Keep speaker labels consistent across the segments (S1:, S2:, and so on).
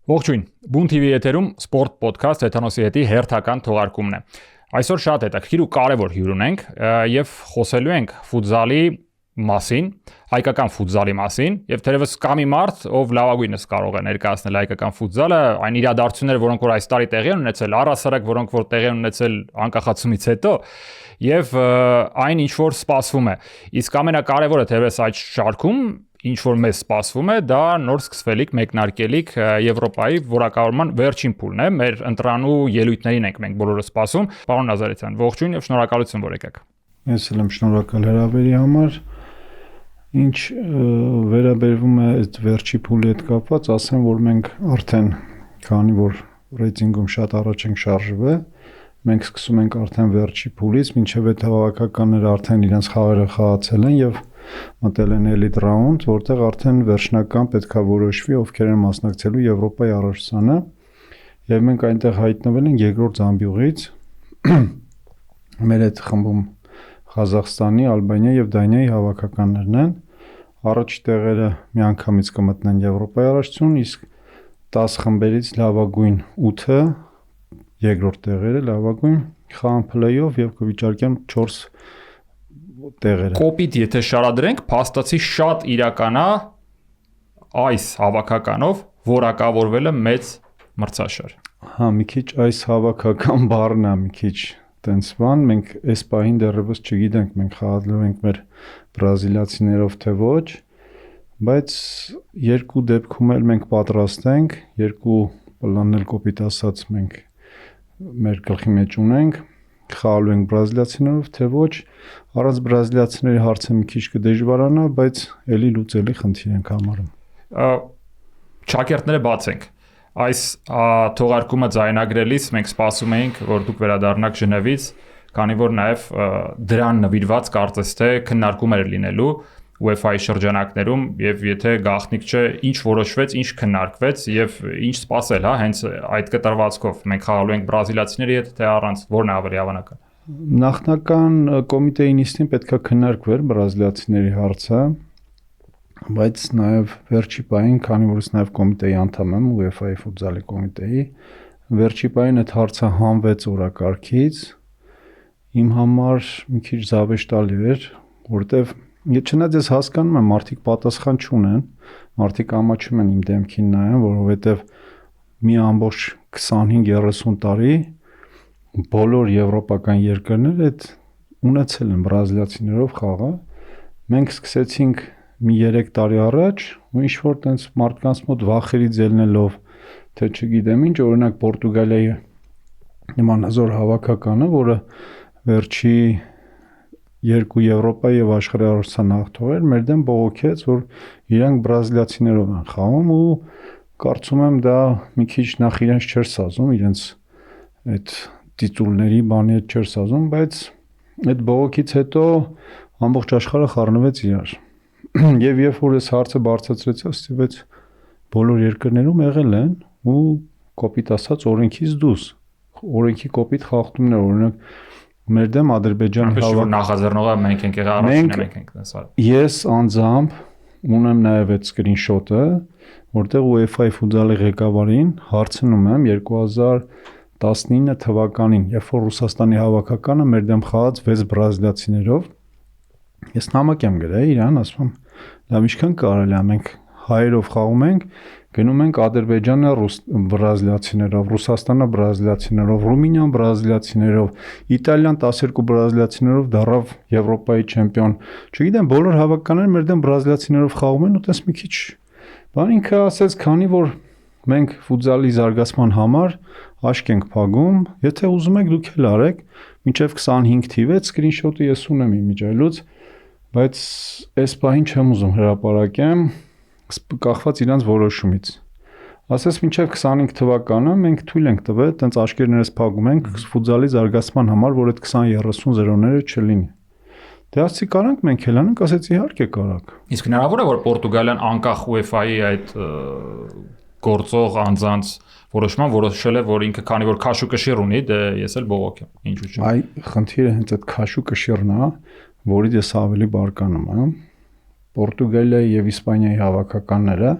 S1: Ողջույն, Բուն TV եթերում սպորտ ոդքասթ Թեթանոսի հետի հերթական թողարկումն է։ Այսօր շատ հետաքրքիր ու կարևոր հյուր ունենք եւ խոսելու ենք ֆուտզալի մասին, հայկական ֆուտզալի մասին եւ թերևս կա մի մարդ, ով լավագույնս կարող է ներկայացնել հայկական ֆուտզալը, այն իրադարձությունները, որոնք որ այս տարի տեղի են ունեցել, առհասարակ որոնք որ տեղի են ունեցել անկախացումից հետո եւ այն ինչ որ սպասվում է։ Իսկ ամենակարևորը թերևս այդ շարքում ինչ որ մեզ սպասվում է, դա նոր սկսվելիք մեկնարկելիք Եվրոպայի որակավորման վերջին փուլն է, մեր ընտրանու ելույթներին ենք մենք բոլորը սպասում։ Պարոն Նազարեթյան, ողջույն եւ շնորհակալություն, որ եկաք։
S2: Ես էլ եմ շնորհակալ հրավերի համար։ Ինչ վերաբերվում է այդ վերջի փուլի հետ կապված, ասեմ, որ մենք արդեն քանի որ ռեյտինգում շատ առաջ ենք շարժվել, մենք սկսում ենք արդեն վերջի փուլից, մինչև այդ հավաքականները արդեն իրենց խաղերը խաղացել են եւ մտել են elite round, որտեղ արդեն վերջնական պետքա որոշվի ովքեր են մասնակցելու Եվրոպայի առաջնությանը, եւ մենք այնտեղ հայտնվել ենք երկրորդ զամբյուղից։ Մեր այդ խմբում Ղազախստանի, Ալբանիայի եւ Դանիայի հավաքականներն են։ Առաջի տեղերը միանգամից կմտնեն Եվրոպայի առաջնություն, իսկ 10 խմբերից լավագույն 8-ը երկրորդ տեղերը լավագույն խաղան play-off եւ կվիճարկեն 4 տեղերը։
S1: Կոպիտ եթե շարադրենք, փաստացի շատ իրական է այս հավաքականով որակավորվելը մեծ մրցաշար։
S2: Հա, մի քիչ այս հավաքական բառն է մի քիչ տենց բան, մենք այս պահին դեռևս չգիտենք, մենք խաղալու ենք մեր բրազիլացիներով թե ոչ, բայց երկու դեպքում էլ մենք պատրաստ ենք, երկու պլանն էլ կոպիտ ասած մենք մեր գլխի մեջ ունենք, խաղալու ենք բրազիլացիներով թե ոչ, առանց բրազիլացիների հարցը մի քիչ կդժվարանա, բայց էլի լուծելի խնդիր ենք համարում։
S1: Ճակերտները բացենք։ Այս թողարկումը ձայնագրելիս մենք սպասում էինք, որ դուք վերադառնաք Ժնևից, քանի որ նաև դրան նվիրված կարծես թե քննարկումներ լինելու UEFA-ի շրջանակներում եւ եթե գաղտնիք չէ, ինչ որոշվեց, ինչ քննարկվեց եւ ինչ սպասել, հա, հենց այդ կտրվածքով մենք խաղալու ենք բրազիլացիների հետ թե առանց, որն է ավելի հավանական։
S2: Նախնական կոմիտեի նիստին պետքա քննարկվեր բրազիլացիների հարցը, բայց նաև վերջի պահին, քանի որ ես նաև կոմիտեի անդամ եմ, UEFA-ի ֆուտզալի կոմիտեի, վերջի պահին այդ հարցը հանվեց օրակարգից, իմ համար մի քիչ զավեշտալի էր, որտեվ չնայած ես հասկանում եմ, մարդիկ պատասխան չունեն, մարդիկ ամաչում են իմ դեմքին նայեն, որովհետև մի ամբողջ 25-30 տարի բոլոր եվրոպական երկրները այդ ունեցել են բրազիլացիներով խաղը։ Մենք սկսեցինք մի 3 տարի առաջ ու ինչ որ տենց մարդկանց մոտ վախերից ելնելով, թե չգիտեմ ինչ, օրինակ Պորտուգալիայի նման հզոր հավաքականը, որը վերջի 2 Եվրոպայի եւ աշխարհի առաջնության հաղթողեր մեր դեմ բողոքեց, որ իրանք բրազիլացիներով են խաղում ու կարծում եմ դա մի քիչ նախ իրենց չէր սազում, իրենց այդ տիտուլների բանի հետ չէր սազում, բայց այդ բողոքից հետո ամբողջ աշխարհը խառնվեց իրար։ Եվ երբ որ այս հարցը բարձրացրեցի, ստիպեց բոլոր երկրներում եղել են ու կոպիտ ասած օրենքից դուրս, օրենքի կոպիտ խախտումներ, օրինակ մեր դեմ Ադրբեջանի
S1: հավաք նախաձեռնողը մենք ենք եղել, առաջինը մենք ենք դասալ։
S2: Ես անձամբ ունեմ նաև այդ սկրինշոթը, որտեղ UEFA-ի ֆուտզալի ղեկավարին հարցնում եմ 2019 թվականին, երբ որ Ռուսաստանի հավաքականը մեր դեմ խաղաց 6 բրազիլացիներով, ես նամակ եմ գրել իրան, ասում եմ, լավ ինչքան կարելի է, մենք հայերով խաղում ենք, գնում ենք Ադրբեջանը բրազիլացիներով, Ռուսաստանը բրազիլացիներով, Ռումինիան բրազիլացիներով, Իտալիան 12 բրազիլացիներով դառավ Եվրոպայի չեմպիոն։ Չգիտեմ, բոլոր հավաքականները մեր դեմ բրազիլացիներով խաղում են ու տես մի քիչ։ Բան ինքը ասեց, քանի որ մենք ֆուտզալի զարգացման համար աշկ ենք փակում, եթե ուզում եք դուք էլ արեք, մինչև 25 թիվը սկրինշոթը ես ունեմ իմիջայլուց, բայց այս պահին չեմ ուզում հրապարակեմ, կախված իրանց որոշումից։ Ասես մինչև 25 թվականը մենք թույլ ենք տվել, տենց աշկերներս փակում ենք ֆուտզալի զարգացման համար, որ այդ 20-30 զերոները չլինի։ Դե ասի կարանք մենք էլ անենք, ասեց իհարկե կարակ։
S1: Իսկ հնարավոր է որ Պորտուգալիան անկախ UEFA-ի այդ գործող անձանց որոշման որոշել է, որ ինքը քանի որ քաշու կշիռ ունի, դե ես էլ բողոք եմ, ինչու՞ չէ։
S2: Այ խնդիրը հենց այդ քաշու կշիռն է, որից ես ավելի բարկանում եմ։ Պորտուգալիայի եւ Իսպանիայի հավաքականները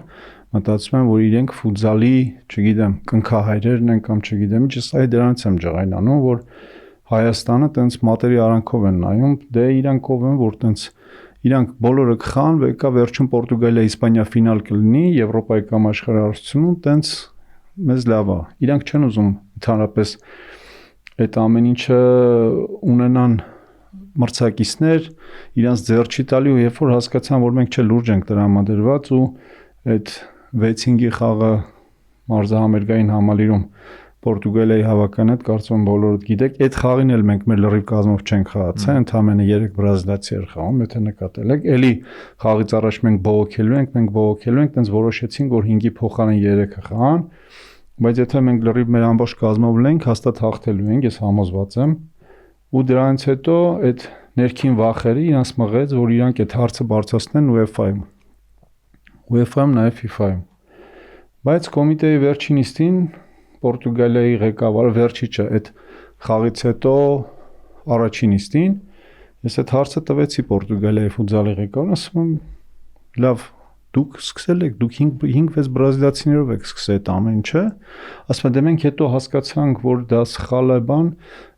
S2: մտածում են, որ իրենք ֆուտզալի, չգիտեմ, կնքահայրերն են կամ չգիտեմ, ինչ սա դրանից եմ ջղայնանում, որ Հայաստանը տենց մատերի արանքով են նայում, դե իրանք ով են, որ տենց իրանք բոլորը կխան, եկա վերջում Պորտուգալիա, Իսպանիա ֆինալ կլինի Եվրոպայի կամ աշխարհարարությունում, տենց մեզ լավ է։ Իրանք չեն ուզում ընդհանրապես այդ ամեն ինչը ունենան մրցակիցներ, իրանց ձեռ չի տալի ու երբ որ հասկացան, որ մենք լուրջ ենք տրամադրված ու այդ 6-5-ի խաղը մարզահամերգային համալիրում Պորտուգալիայի հավաքան հետ կարծում եմ բոլորդ գիտեք, այդ խաղին էլ մենք մեր լրիվ կազմով չենք խաղացել, ընդամենը 3 բրազիլացի էր խաղում, եթե նկատել եք, էլի խաղից առաջ մենք բողոքելու ենք, տենց որոշեցինք, որ 5-ի փոխարեն 3-ը խաղան, բայց եթե մենք լրիվ մեր ամբողջ կազմով լինենք, հաստատ հաղթելու ենք, ես համոզված եմ, ու դրանից հետո այդ ներքին վախերը իրանց մղեց, որ իրանք այդ հարցը բարձրացնեն UEFA-ում, նաև FIFA-ում, բայց կոմիտեի վերջին նիստին Պորտուգալիայի ղեկավարը վերջի չէ, այդ խաղից հետո առաջին նիստին ես այդ հարցը տվեցի Պորտուգալիայի ֆուտզալի ղեկավարին, ասում եմ, լավ, դուք սկսել եք, դուք 5-6 բրազիլացիներով եք սկսել այդ ամեն ինչը, ասում եմ, դե մենք հետո հասկացանք, որ դա սխալ է բան,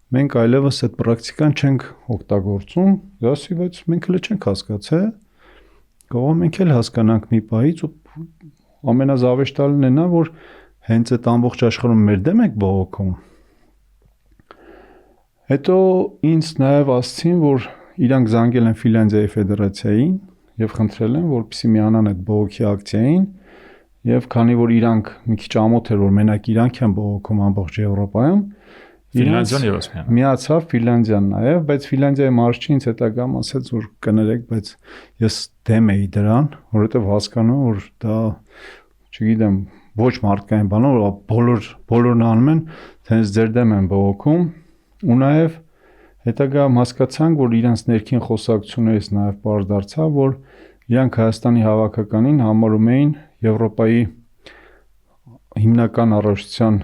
S2: մենք այլևս այդ պրակտիկան չենք օգտագործում, դասի, բայց մենք էլ չենք հասկացել, կարող մենք էլ հասկանանք մի պահից ու ամենազավեշտալին է նա, որ հենց այդ ամբողջ աշխարհում մեր դեմ եք բողոքում։ Հետո ինձ նաև ասցին, որ իրանք զանգել են Ֆինլանդիայի ֆեդերացիային եւ խնդրել են, որպեսզի միանան այդ բողոքի ակցիային եւ քանի որ իրանք մի քիչ ամոթ էր, որ մենակ իրանք են բողոքում ամբողջ Եվրոպայում,
S1: Ֆինլանդիան եւս
S2: միացավ Ֆինլանդիան նաև, բայց Ֆինլանդիայի մարշչին ինձ հետագամ ասաց, որ կներեք, բայց ես դեմ էի դրան, որովհետեւ հասկանում որ դա, չգիտեմ, ոչ մարդկային բան, որ բոլորն անում են, թենց ձեր դեմ են բողոքում, ու նաև հետագայում հասկացանք, որ իրանց ներքին խոսակցություններից նաև պարզ դարձավ, որ իրանք Հայաստանի հավաքականին համարում էին Եվրոպայի հիմնական առողջության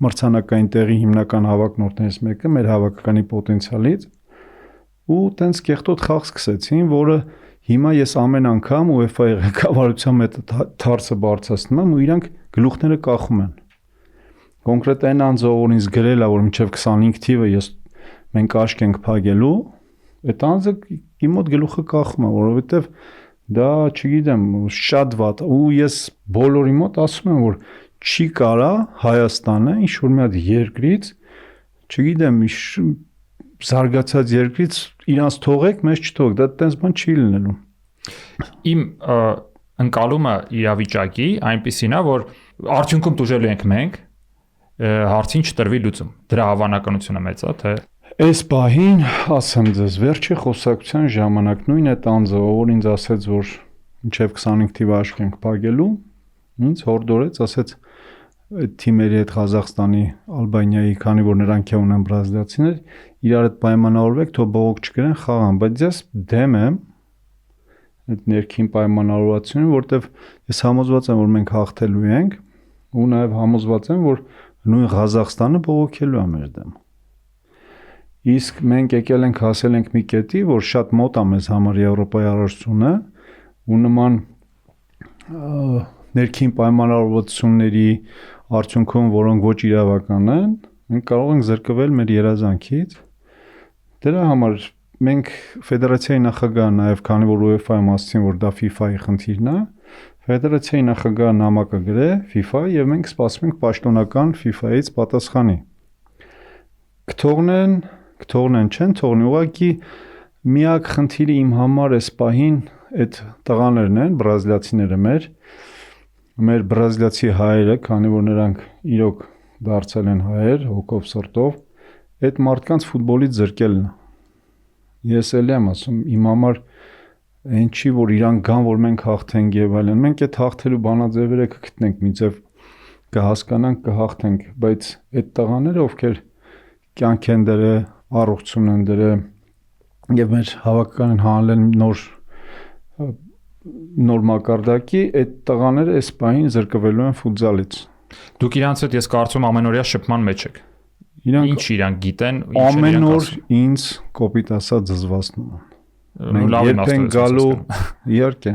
S2: մրցանակային տեղի հիմնական հավակնորդներից մեկը մեր հավաքականի պոտենցիալից ու տենց կեղտոտ խաղ սկսեցին, որը հիմա ես ամեն անգամ UEFA-ի ղեկավարության հետ հարցը բարձրացնում եմ ու իրանք գլուխները կախում են։ Կոնկրետ այն անձը, որ ինձ գրել է, որ մինչև 25 թիվը մենք աշկ ենք փակելու, այդ անձը իմ մոտ գլուխը կախում է, որովհետև դա, չգիտեմ, շատ վատ ու ես բոլորի մոտ ասում եմ, որ չի կարա Հայաստանը ինչ որ մի հատ երկրից, չգիտեմ, զարգացած երկրից իրանց թողեք, մեզ չթողեք, դա տենց բան չի լինելու։
S1: Իմ ընկալումը իրավիճակի այնպեսին է, որ արդյունքում տուժելու ենք մենք, հարցին չտրվի լուծում։ Դրա հավանականությունը մեծ է, թե
S2: այս պահին, ասեմ ձեզ, վերջի խոսակցության ժամանակ նույն այդ անձը, որ ինձ ասեց, որ մինչև 25 թիվը աշկ ենք փակելու, ինձ հորդորեց, ասեց այդ թիմերի հետ Ղազախստանի, Ալբանիայի, քանի որ նրանք ունեն բրազիլացիներ, իրար հետ պայմանավորվեք, թող բողոք չկրեն, խաղան, բայց ես դեմ եմ այդ ներքին պայմանավորվածությունին, որտեվ ես համոզված եմ, որ մենք հաղթելու ենք ու նաև համոզված եմ, որ նույն Ղազախստանը բողոքելու է մեր դեմ։ Իսկ մենք եկել ենք հասել ենք մի կետի, որ շատ մոտ է մեզ համար Եվրոպայի առողջությունը ու նման ներքին պայմանավորվածությունների արդյունքում, որոնք ոչ իրավական են, մենք կարող ենք զրկվել մեր երազանքից։ Դրա համար մենք ֆեդերացիայի նախագահը նաև, քանի որ UEFA-ում ասացին, որ դա FIFA-ի խնդիրն է, ֆեդերացիայի նախագահը նամակ գրե FIFA եւ մենք սպասում ենք պաշտոնական FIFA-ից պատասխանի։ Կթողնեն, չեն թողնի, ուղղակի միակ խնդիրը իմ համար էս պահին այդ տղաներն են, բրազիլացիները մեր բրազիլացի հայերը, քանի որ նրանք իրոք դարձել են հայեր, հոգով սրտով, այդ մարդկանց ֆուտբոլից զրկելն է։ Ես էլ եմ ասում, իմ համար այն չի, որ իրանք գան, որ մենք հաղթենք եւ այլն։ Մենք այդ հաղթելու բանաձևերը կգտնենք, մի ձև կհասկանանք, կհաղթենք, բայց այդ տղաները, ովքեր կյանք են դրել, առողջություն են դրել եւ մեր հավաքականին հանել նոր մակարդակի, այդ տղաները այս պահին զրկվելու են ֆուտզալից։
S1: Դուք իրանց հետ ես կարծում ամենօրյա շփման մեջ եք։ Ինչ իրանք գիտեն,
S2: ամեն օր ինձ կոպիտ ասած զզվացնում են։ Մենք երբ ենք գալու, իհարկե,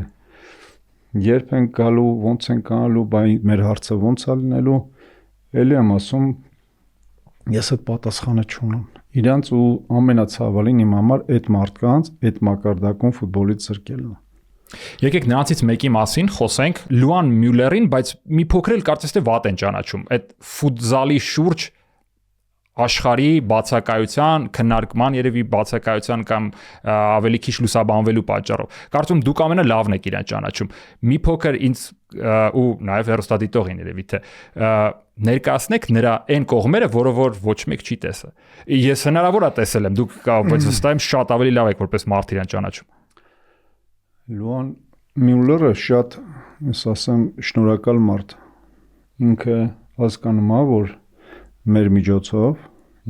S2: երբ են գալու, ոնց են գալու, բայց մեր հարցը ոնց է լինելու, էլի եմ ասում, ես այդ պատասխանը չունեմ։ Իրանց ու ամենացավալին իմ համար այդ մարդկանց, այդ մակարդակում ֆուտբոլից զրկելն է։
S1: Եկեք նրանցից մեկի մասին խոսենք, Լուան Մյուլերին, բայց մի փոքր էլ կարծես թե վատ են ճանաչում։ Այդ ֆուտզալի շուրջ աշխարհի բացակայության, քննարկման երևի բացակայության կամ ավելի քիչ լուսաբանվելու պատճառով։ Կարծում դուք ամենալավն եք իրան ճանաչում։ Մի փոքր ինձ ու նաև հեռուստադիտողին երևի թե ներկայացնեք նրա այն կողմերը, որը որ ոչ մեկ չի տեսել։ Ես հնարավոր է տեսել եմ, դուք բայց վստահ եմ շատ ավելի լավ եք որպես մարդ իրան ճանաչում։
S2: Լուան Մյուլերը շատ, ես ասեմ, շնորհակալ մարդ։ Ինքը հասկանում է, որ մեր միջոցով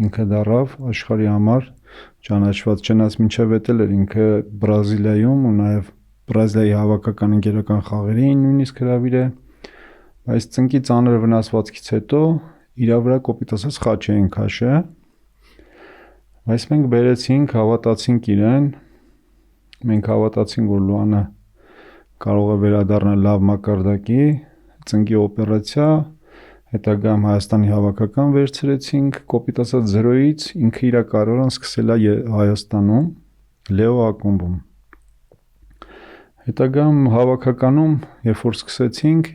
S2: ինքը դարավ աշխարհի համար ճանաչված, չնայած մինչև էտել էր ինքը Բրազիլիայում ու նաև Բրազիլիայի հավաքական ընկերական խաղերին նույնիսկ հրավիր է, բայց ծնկի ծանր վնասվածքից հետո իր վրա կոպիտ ասած խաչ էին քաշը, բայց մենք բերեցինք, հավատացինք իրեն, մենք հավատացինք, որ Լուանը կարող է վերադառնալ լավ մակարդակի, ծնկի օպերացիա, հետագայում Հայաստանի հավաքական վերցրեցինք, կոպիտ ասած 0-ից ինքը իր կարիերան սկսել է Հայաստանում, Լեո ակումբում։ Հետագայում հավաքականում, երբ որ սկսեցինք,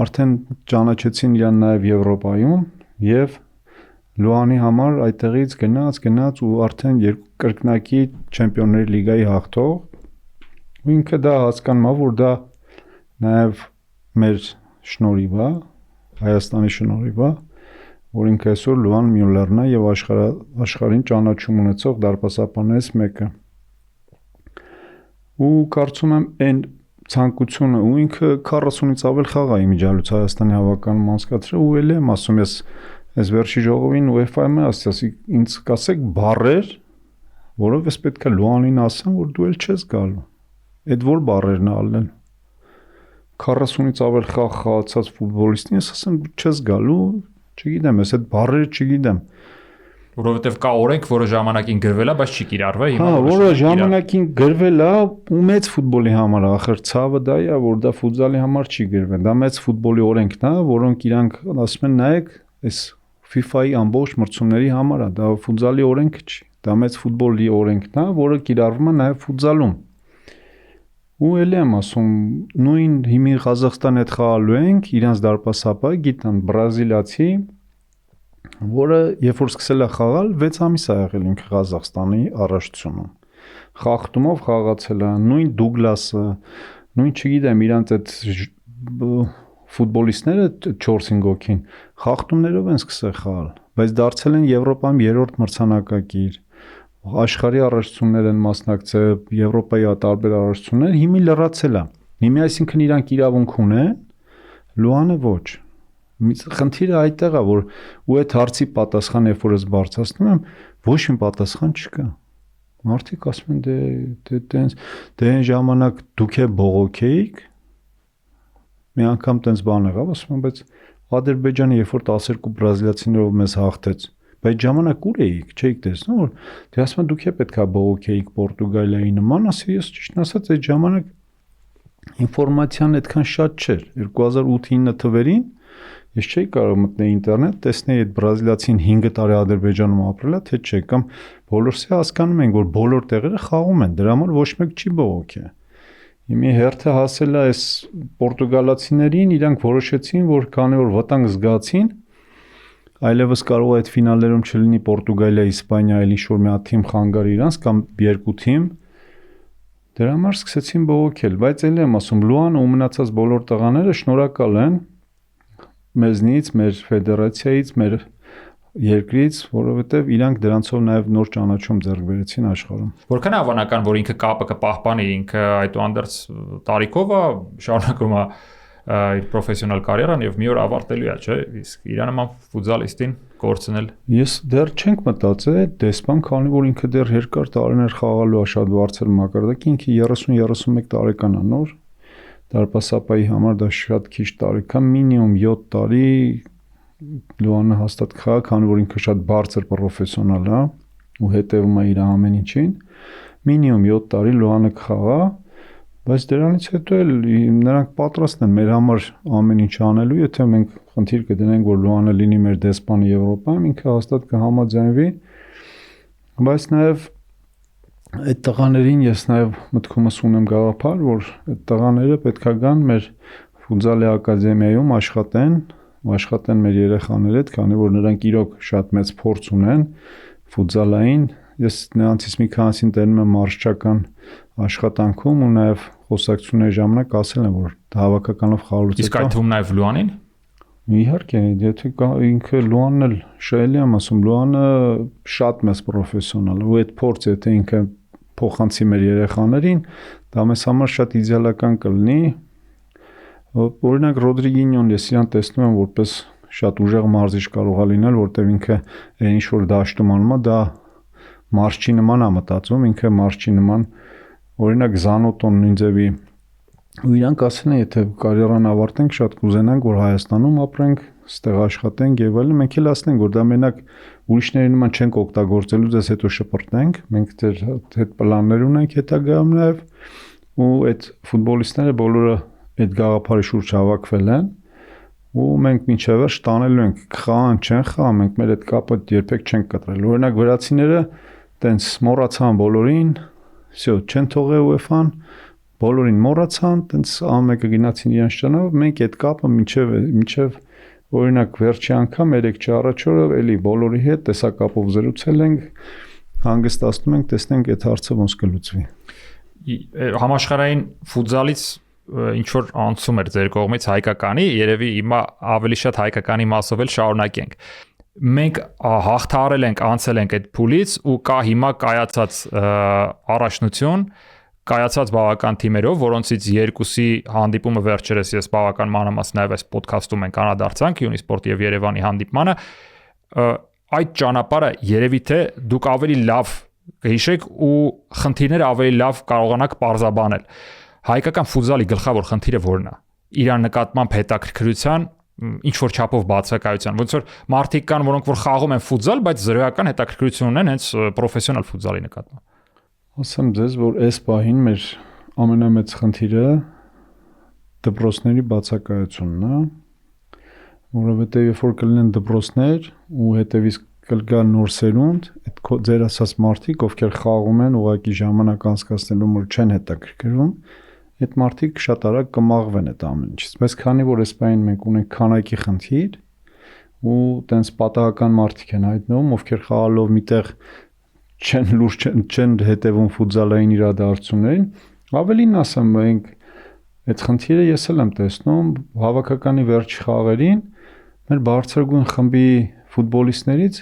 S2: արդեն ճանաչեցին իրան նաև Եվրոպայում եւ Լուանի համար այդտեղից գնաց ու արդեն երկու կրկնակի Չեմպիոնների լիգայի հաղթող ու ինքը դա հասկանում է, որ դա նաև մեր շնորհիվ է, Հայաստանի շնորհիվ է, որ ինքը այսօր Լուան Մյուլերն է եւ աշխարհին ճանաչում ունեցող դարպասապաններից մեկը։ Ու կարծում եմ այն ցանկությունը ու ինքը 40-ից ավել խաղ է իմիջիալուց Հայաստանի հավաքանում անցկացրել ու ելի եմ ասում ես վերջի ժողովին UEFA-ում ասացի ինձ կասեք բառեր, որով ես պետք է Լուանին ասեմ, որ դու էլ չես գալու։ Այդ որ բառերն ալեն 40-ից ավել խաղ խաղացած ֆուտբոլիստին ես ասեմ դու չես գալու, չգիտեմ, ես այդ բառերը չգիտեմ։
S1: Որովհետև կա օրենք, որը ժամանակին գրվել է, բայց չի կիրառվել, հիմա
S2: որը ժամանակին գրվել է ու մեծ ֆուտբոլի համար է, ախր ցավը դա է, որ դա ֆուտզալի համար չի գրվել։ Դա մեծ ֆուտբոլի օրենքն է, որոնք իրանք ասում են նայեք, այս FIFA-ի ամբողջ մրցումների համար է, դա ֆուտզալի օրենքը չի։ Դա մեծ ֆուտբոլի օրենքն է, որը կիրառվում է նաև ֆուտզալում։ Ու ելի եմ ասում, նույն հիմի Ղազախստանի հետ խաղալու ենք, իրանց դարպասապա գիտան բրազիլացի, որը երբ որ սկսել է խաղալ 6 ամիս է եղել ինքը Ղազախստանի առաջնությունում։ Խախտումով խաղացել է, նույն Դուգլասը, նույն չգիտեմ, իրանց այդ ֆուտբոլիստները 4-5 հոգին խախտումներով են սկսել խաղալ, բայց դարձել են Եվրոպայում երրորդ մրցանակակիր, աշխարհի առաջնություններ են մասնակցել, Եվրոպայի տարբեր առաջնություններ, հիմի լրացել է։ Հիմի այսինքն իրանք իրավունք ունեն, Լուանը ոչ։ Խնդիրը այդտեղ է, որ ու այդ հարցի պատասխանը, երբ որ ես բարձրացնում եմ, ոչ մի պատասխան չկա։ Մարդիկ ասում են դե այն ժամանակ դուք է բողոքեիք։ Մի անգամ տենց բան եղավ, ասում եմ, բայց Ադրբեջանը երբ որ 12 բրազիլացիներով մեզ հաղթեց, բայց ժամանակ ուր էիք, չէիք տեսնում, որ դե ասում են դուք է պետքա բողոքեիք Պորտուգալիայի նման, ասի ես ճիշտն ասած այդ ժամանակ ինֆորմացիան այդքան շատ չէր։ 2008-9 թվերին ես չէի կարող մտնել ինտերնետ, տեսնել այդ բրազիլացին 5 տարի Ադրբեջանում ապրել է, թե չէ, կամ բոլորս հասկանում են, որ բոլոր տեղերը խաղում են, դրա համար ոչ մեկ չի բողոքե։ Հիմի հերթը հասել է այս պորտուգալացիներին, իրանք որոշեցին, որ քանի որ վտանգ զգացին, այլևս կարող է այդ ֆինալներում չլինի Պորտուգալիա, Իսպանիա, այլ ինչ-որ մի հատ թիմ խանգարի իրանց կամ երկու թիմ, դրա համար սկսեցին բողոքել, բայց ելի եմ ասում, Լուանը ու մնացած բոլոր տղաները շնորհակալ են մեզնից, մեր ֆեդերացիայից, մեր երկրից, որովհետև իրանք դրանցով նաև նոր ճանաչում ձեռք բերեցին աշխարհում։
S1: Որքան է հավանական, որ ինքը կապը կպահպանի, ինքը այդուհանդերձ տարիքով է շարունակում է իր պրոֆեսիոնալ կարիերան եւ մի օր ավարտելու է, չէ՞, իսկ իր նման ֆուտզալիստին կորցնել։
S2: Ես դեռ չենք մտածել դեսպան, քանի որ ինքը դեռ երկար տարիներ խաղալու է շատ բարձր մակարդակի, ինքը 30-31 տարեկան է նոր, դարպասապայի համար դա շատ քիչ տարիքա, մինիմում 7 տարի Լուանը հաստատ խաղա, քանի որ ինքը շատ բարձր պրոֆեսիոնալ է ու հետևում է իր ամեն ինչին, մինիմում 7 տարի Լուանը կխաղա, Բայց դրանից հետո էլ նրանք պատրաստ են մեր համար ամեն ինչ անելու, եթե մենք խնդիր կդնենք, որ Լուանը լինի մեր դեսպանը Եվրոպայում, ինքը հաստատ կհամաձայնվի, բայց նաև այդ տղաներին ես նաև մտքումս ունեմ գաղափար, որ այդ տղաները պետքա գան մեր ֆուտզալի ակադեմիայում աշխատեն մեր երեխաների հետ, քանի որ նրանք իրոք շատ մեծ փորձ ունեն ֆուտզալային։ Ես նրանցից մի քանիսին տենում եմ մարզչական աշխատանքում ու նաև խոսակցությունների ժամանակ ասել եմ, որ հավաքականով խաղալուց
S1: Իսկ այդ թվում նաև Լուանին։
S2: Իհարկե, եթե ինքը Լուանն էլ շահելի եմ ասում, Լուանը շատ մեծ պրոֆեսիոնալ է ու այդ փորձը եթե ինքը փոխանցի մեր երեխաներին, դա մեզ համար շատ իդեալական կլինի։ Օրինակ Ռոդրիգինյոն ես իրան տեսնում եմ որպես շատ ուժեղ մարզիչ կարող է լինել, որտեղ ինքը այն ինչ որ դաշտում անում է, դա մարզչի նման է մտածում, ինքը մարզչի նման օրինակ Զանոտոն նույն ձևի ու իրանք ասել են, եթե կարիերան ավարտենք, շատ կուզենանք, որ Հայաստանում ապրենք, ստեղ աշխատենք եւ այլն, մենք էլ ասենք, որ դա մենակ ուրիշների նման չենք օգտագործելու, դες հետո շփրտենք, մենք դեր հետ պլաններ ունենք հետագայում նաեւ ու այդ ֆուտբոլիստները բոլորը այդ գաղափարի շուրջ հավաքվել են ու մենք մինչև վերջ տանելու ենք խաղան, չեն խաղա, մենք մեր այդ կապը երբեք չենք կտրել։ Օրինակ վրացիները տենց մոռացան բոլորին, всё, չեն թողել UEFA-ն, բոլորին մոռացան, տենց ամենը գնացին իրենց ճանապարհով, մենք այդ կապը մինչև օրինակ վերջի անգամ 3 առաջ օրը էլի բոլորի հետ տեսակապով զրուցել ենք, հանգստացնում ենք, տեսնենք այդ հարցը ոնց կլուծվի։
S1: Համաշխարհային ֆուտզալից ինչ որ անցում էր ձեր կողմից հայկականի, երևի հիմա ավելի շատ հայկականի մասով էլ շարունակենք։ Մենք հաղթահարել ենք, անցել ենք այդ փուլից ու կա հիմա կայացած առաջնություն, կայացած բավական թիմերով, որոնցից երկուսի հանդիպումը վերջերս ես բավական մանրամաս նաև այս ոդքասթում ենք անդրադարձանք Յունիսպորտ եւ Երևանի հանդիպմանը, այդ ճանապարհը երևի թե դուք ավելի լավ կհիշեք ու խնդիրները ավելի լավ կարողանաք պարզաբանել։ Հայկական ֆուտզալի գլխավոր խնդիրը որն է։ Իրան նկատմամբ հետաքրքրության ինչ որ չափով բացակայության, ոնց որ մարդիկ կան, որոնք որ խաղում են ֆուտզալ, բայց զրոյական հետաքրքրություն ունեն հենց պրոֆեսիոնալ ֆուտզալի նկատմամբ։
S2: Ասեմ ձեզ, որ այս պահին մեր ամենամեծ խնդիրը դպրոցների բացակայությունն է, որովհետև երբ որ կլինեն դպրոցներ ու հետևից կգա նոր սերունդ, այդ ձեր ասած մարդիկ, ովքեր խաղում են, ուղղակի ժամանակ անցկացնելու որ չեն հետաքրքրվում, այդ մարդիկ շատ արագ կմաղվեն այդ ամեն ինչից։ Բայց քանի որ այս պահին մենք ունենք քանակի խնդիր ու տենց պատահական մարդիկ են հայտնվում, ովքեր խաղալով միտեղ չեն հետևում ֆուտզալային իրադարձություններին, ավելին ասեմ, մենք այդ խնդիրը ես էլ եմ տեսնում հավաքականի վերջի խաղերին մեր բարձրագույն խմբի ֆուտբոլիստներից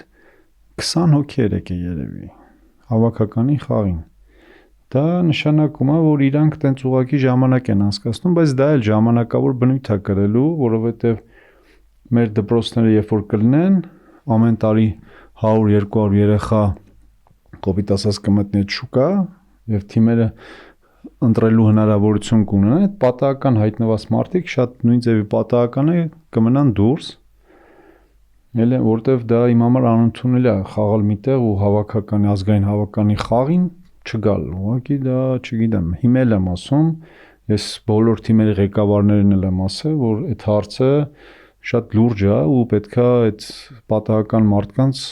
S2: 20 հոգի եկե երևի հավաքականի խաղին։ Դա նշանակում է, որ իրանք տենց ուղակի ժամանակ են անցկացնում, բայց դա էլ ժամանակավոր բնույթ է կրելու, որովհետև մեր դպրոցները երբ որ կլինեն, ամեն տարի 100-200 երեխա կոպիտ ասած կմտնի այդ շուկա եւ թիմերը ընտրելու հնարավորություն կունենան, այդ պատահական հայտնված մարդիկ շատ նույն ձևի պատահական է կմնան դուրս, ելը որտեվ դա իմ համար անընդունելի է խաղալ միտեղ ու հավաքականի ազգային հավաքականի խաղին չգալ, ուղղակի դա չգիտեմ, հիմա եմ ասում, ես բոլոր թիմերի ղեկավարներին եմ ասել, որ այդ հարցը շատ լուրջ է ու պետքա այդ պատահական մարդկանց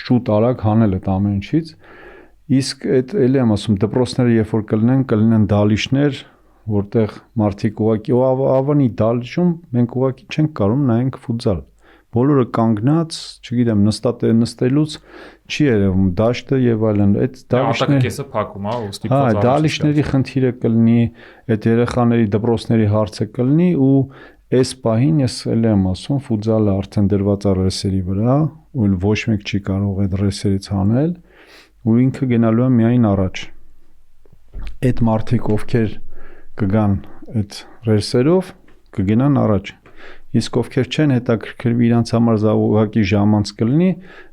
S2: շուտ արագ հանել այդ ամեն ինչից, իսկ այդ էլի եմ ասում, դպրոցները երբ որ կլինեն դալիչներ, որտեղ մարդիկ ուղղակի ավանի դալիչում մենք ուղղակի չենք կարող նայենք ֆուտզալ։ Բոլորը կանգնած, չգիտեմ, նստելուց չի երևում դաշտը եւ այլն։ Այդ
S1: դալիչները փակում է, ու ստիպված
S2: դալիչների խնդիրը կլինի, այդ երեխաների դպրոցների հարցը կլինի ու այս պահին ես էլ եմ ասում, ֆուտզալը արդեն դրված է ռեսերի վրա, ու ոչ մեկ չի կարող այդ ռեսերից հանել, ու ինքը գնալու է միայն առաջ։ Այդ մարդիկ, ովքեր կգան այդ ռեսերով, կգնան առաջ։ Իսկ ովքեր չեն հետաքրքրվի իրանց համար զավակի ժամանց կլինի,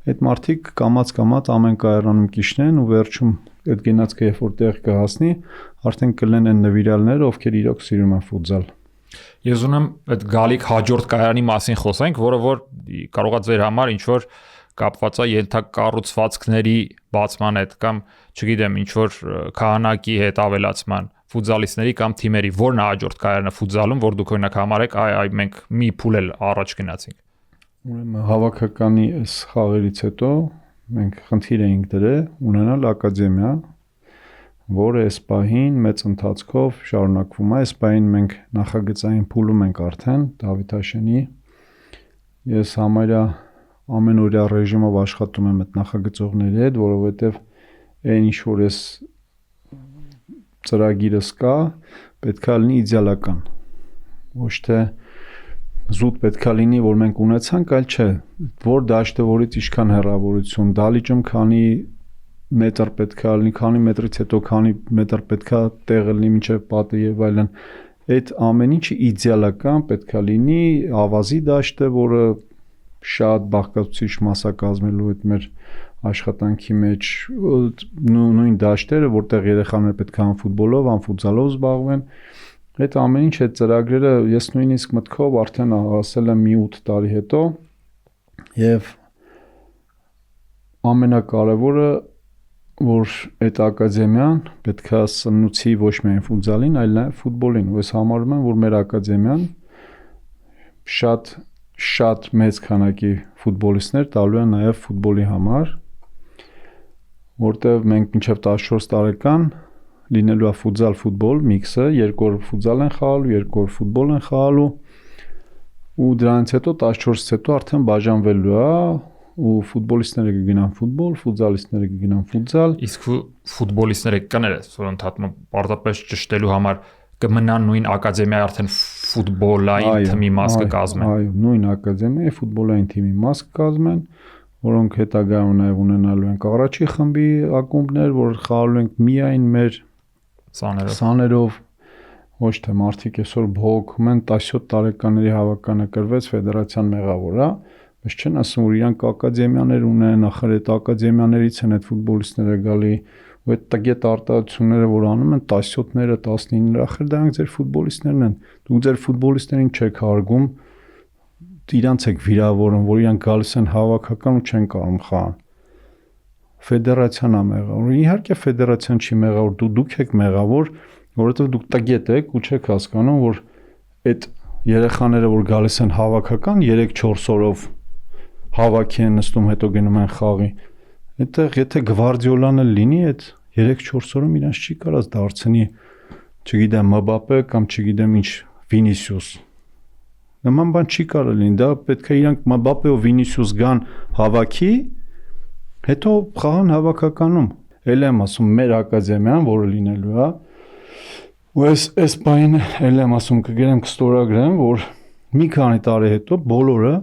S2: այդ մարդիկ կամած ամեն կայարանում կիշնեն ու վերջում այդ գնացքը երբ որ տեղ կհասնի, արդեն կլինեն այն նվիրալները, ովքեր իրոք սիրում են ֆուտզալ։
S1: Ես ունեմ այդ գալիք հաջորդ կայարանի մասին խոսենք, որը որ կարող է ձեր համար ինչ որ կապված է ենթակառուցվածքների բացման հետ կամ չգիտեմ ինչ որ քահանակի հետ ավելացման ֆուտզալիստների կամ թիմերի որն է հաջորդ կայարանը ֆուտզալում, որ դուք օրինակ համարեք, այ մենք մի փուլ էլ առաջ գնացինք։
S2: Ուրեմն հավաքականի այս խաղերից հետո մենք խնդիր էինք դրել ունենալ ակադեմիա, որը այս պահին մեծ ընթացքով շարունակվում է։ Այս պահին մենք նախագծային փուլում ենք արդեն Դավիթ Հաշենի։ Ես համարյա ամենօրյա ռեժիմով աշխատում եմ այդ նախագծողների հետ, որովհետև այն ինչ որ ես ծրագիրս կա, պետքա լինի իդեալական։ Ոչ թե զուտ պետքա լինի, որ մենք ունեցանք, այլ չէ, որ դաշտը որից ինչքան հեռավորություն, դալիճում քանի մետր պետքա լինի, քանի մետրից հետո քանի մետր պետքա տեղը լինի մինչև պատը եւ այլն։ Այդ ամեն ինչը իդեալական պետքա լինի, ավազի դաշտը, որը շատ բաղկացուցիչ մաս է կազմելու այդ մեր աշխատանքի մեջ, նույն դաշտերը, որտեղ երեխաները պետք է ֆուտբոլով, ֆուտզալով զբաղվեն, այդ ամեն ինչ այդ ծրագրերը ես նույնիսկ մտքով արդեն ասել եմ մի 8 տարի հետո եւ ամենակարևորը որ այդ ակադեմիան պետք է սնուցի ոչ միայն ֆուտզալին, այլ նաեւ ֆուտբոլին, ու ես համարում եմ, որ մեր ակադեմիան շատ մեծ քանակի ֆուտբոլիստներ տալու են նաեւ ֆուտբոլի համար, որտեղ մենք մինչև 14 տարեկան լինելու է ֆուտբոլ միքսը, երկու օր ֆուտզալ են խաղալու, երկու օր ֆուտբոլ են խաղալու, ու դրանից հետո 14-ից հետո արդեն բաժանվելու է, ու ֆուտբոլիստները կգնան ֆուտբոլ, ֆուտզալիստները կգնան ֆուտզալ։
S1: Իսկ ֆուտբոլիստները կներես, որ ընդհանրապես պարտապես ճշտելու համար կմնան նույն ակադեմիայի արդեն ֆուտբոլային թիմի մաս կկազմեն։
S2: Այո, նույն ակադեմիայի ֆուտբոլային թիմի մաս կկազմեն, որոնք հետագայում նաև ունենալու են առաջի խմբի ակումբներ, որ խաղալու են միայն մեր սաներով, ոչ թե մարդիկ այսօր բողոքում են 17 տարեկանների հավականը կրվեց ֆեդերացիան մեղավոր է, բայց չեն ասում որ իրանք ակադեմիաներ ունեն, ախր այդ ակադեմիաներից են այդ ֆուտբոլիստները գալի, ու այդ տգետ արտահայտությունները որ անում են 17-ները, 19-ները, ախր դրանք ձեր ֆուտբոլիստներն են, դուք ձեր ֆուտբոլիստերին չեք հարգում, իրանց եք վիրավորում, որ իրանք գալիս են հավաքական ու չեն կարող խաղան։ Ֆեդերացիան է մեղավոր։ Իհարկե ֆեդերացիան չի մեղավոր, դուք եք մեղավոր, որովհետև դուք տգետ եք ու չեք հասկանում, որ այդ երեխաները որ գալիս են հավաքական 3-4 օրով հավաքի են նստում, հետո գնում են խաղի։ Այդտեղ եթե Գվարդիոլան էլ լինի, այդ 3-4 օրում իրանց չի կարած դարձնի, չգիտեմ, Մբապե կամ չգիտեմ ինչ Վինիսիուս։ Նման բան չի կարող լինի, դա պետք է իրանք Մբապե ու Վինիսիուս գան հավաքի, հետո խաղան հավաքականում։ Էլ եմ ասում մեր ակադեմիան, որը լինելու է, ու այս բանը էլ եմ ասում կգրեմ կստորագրեմ, որ մի քանի տարի հետո բոլորը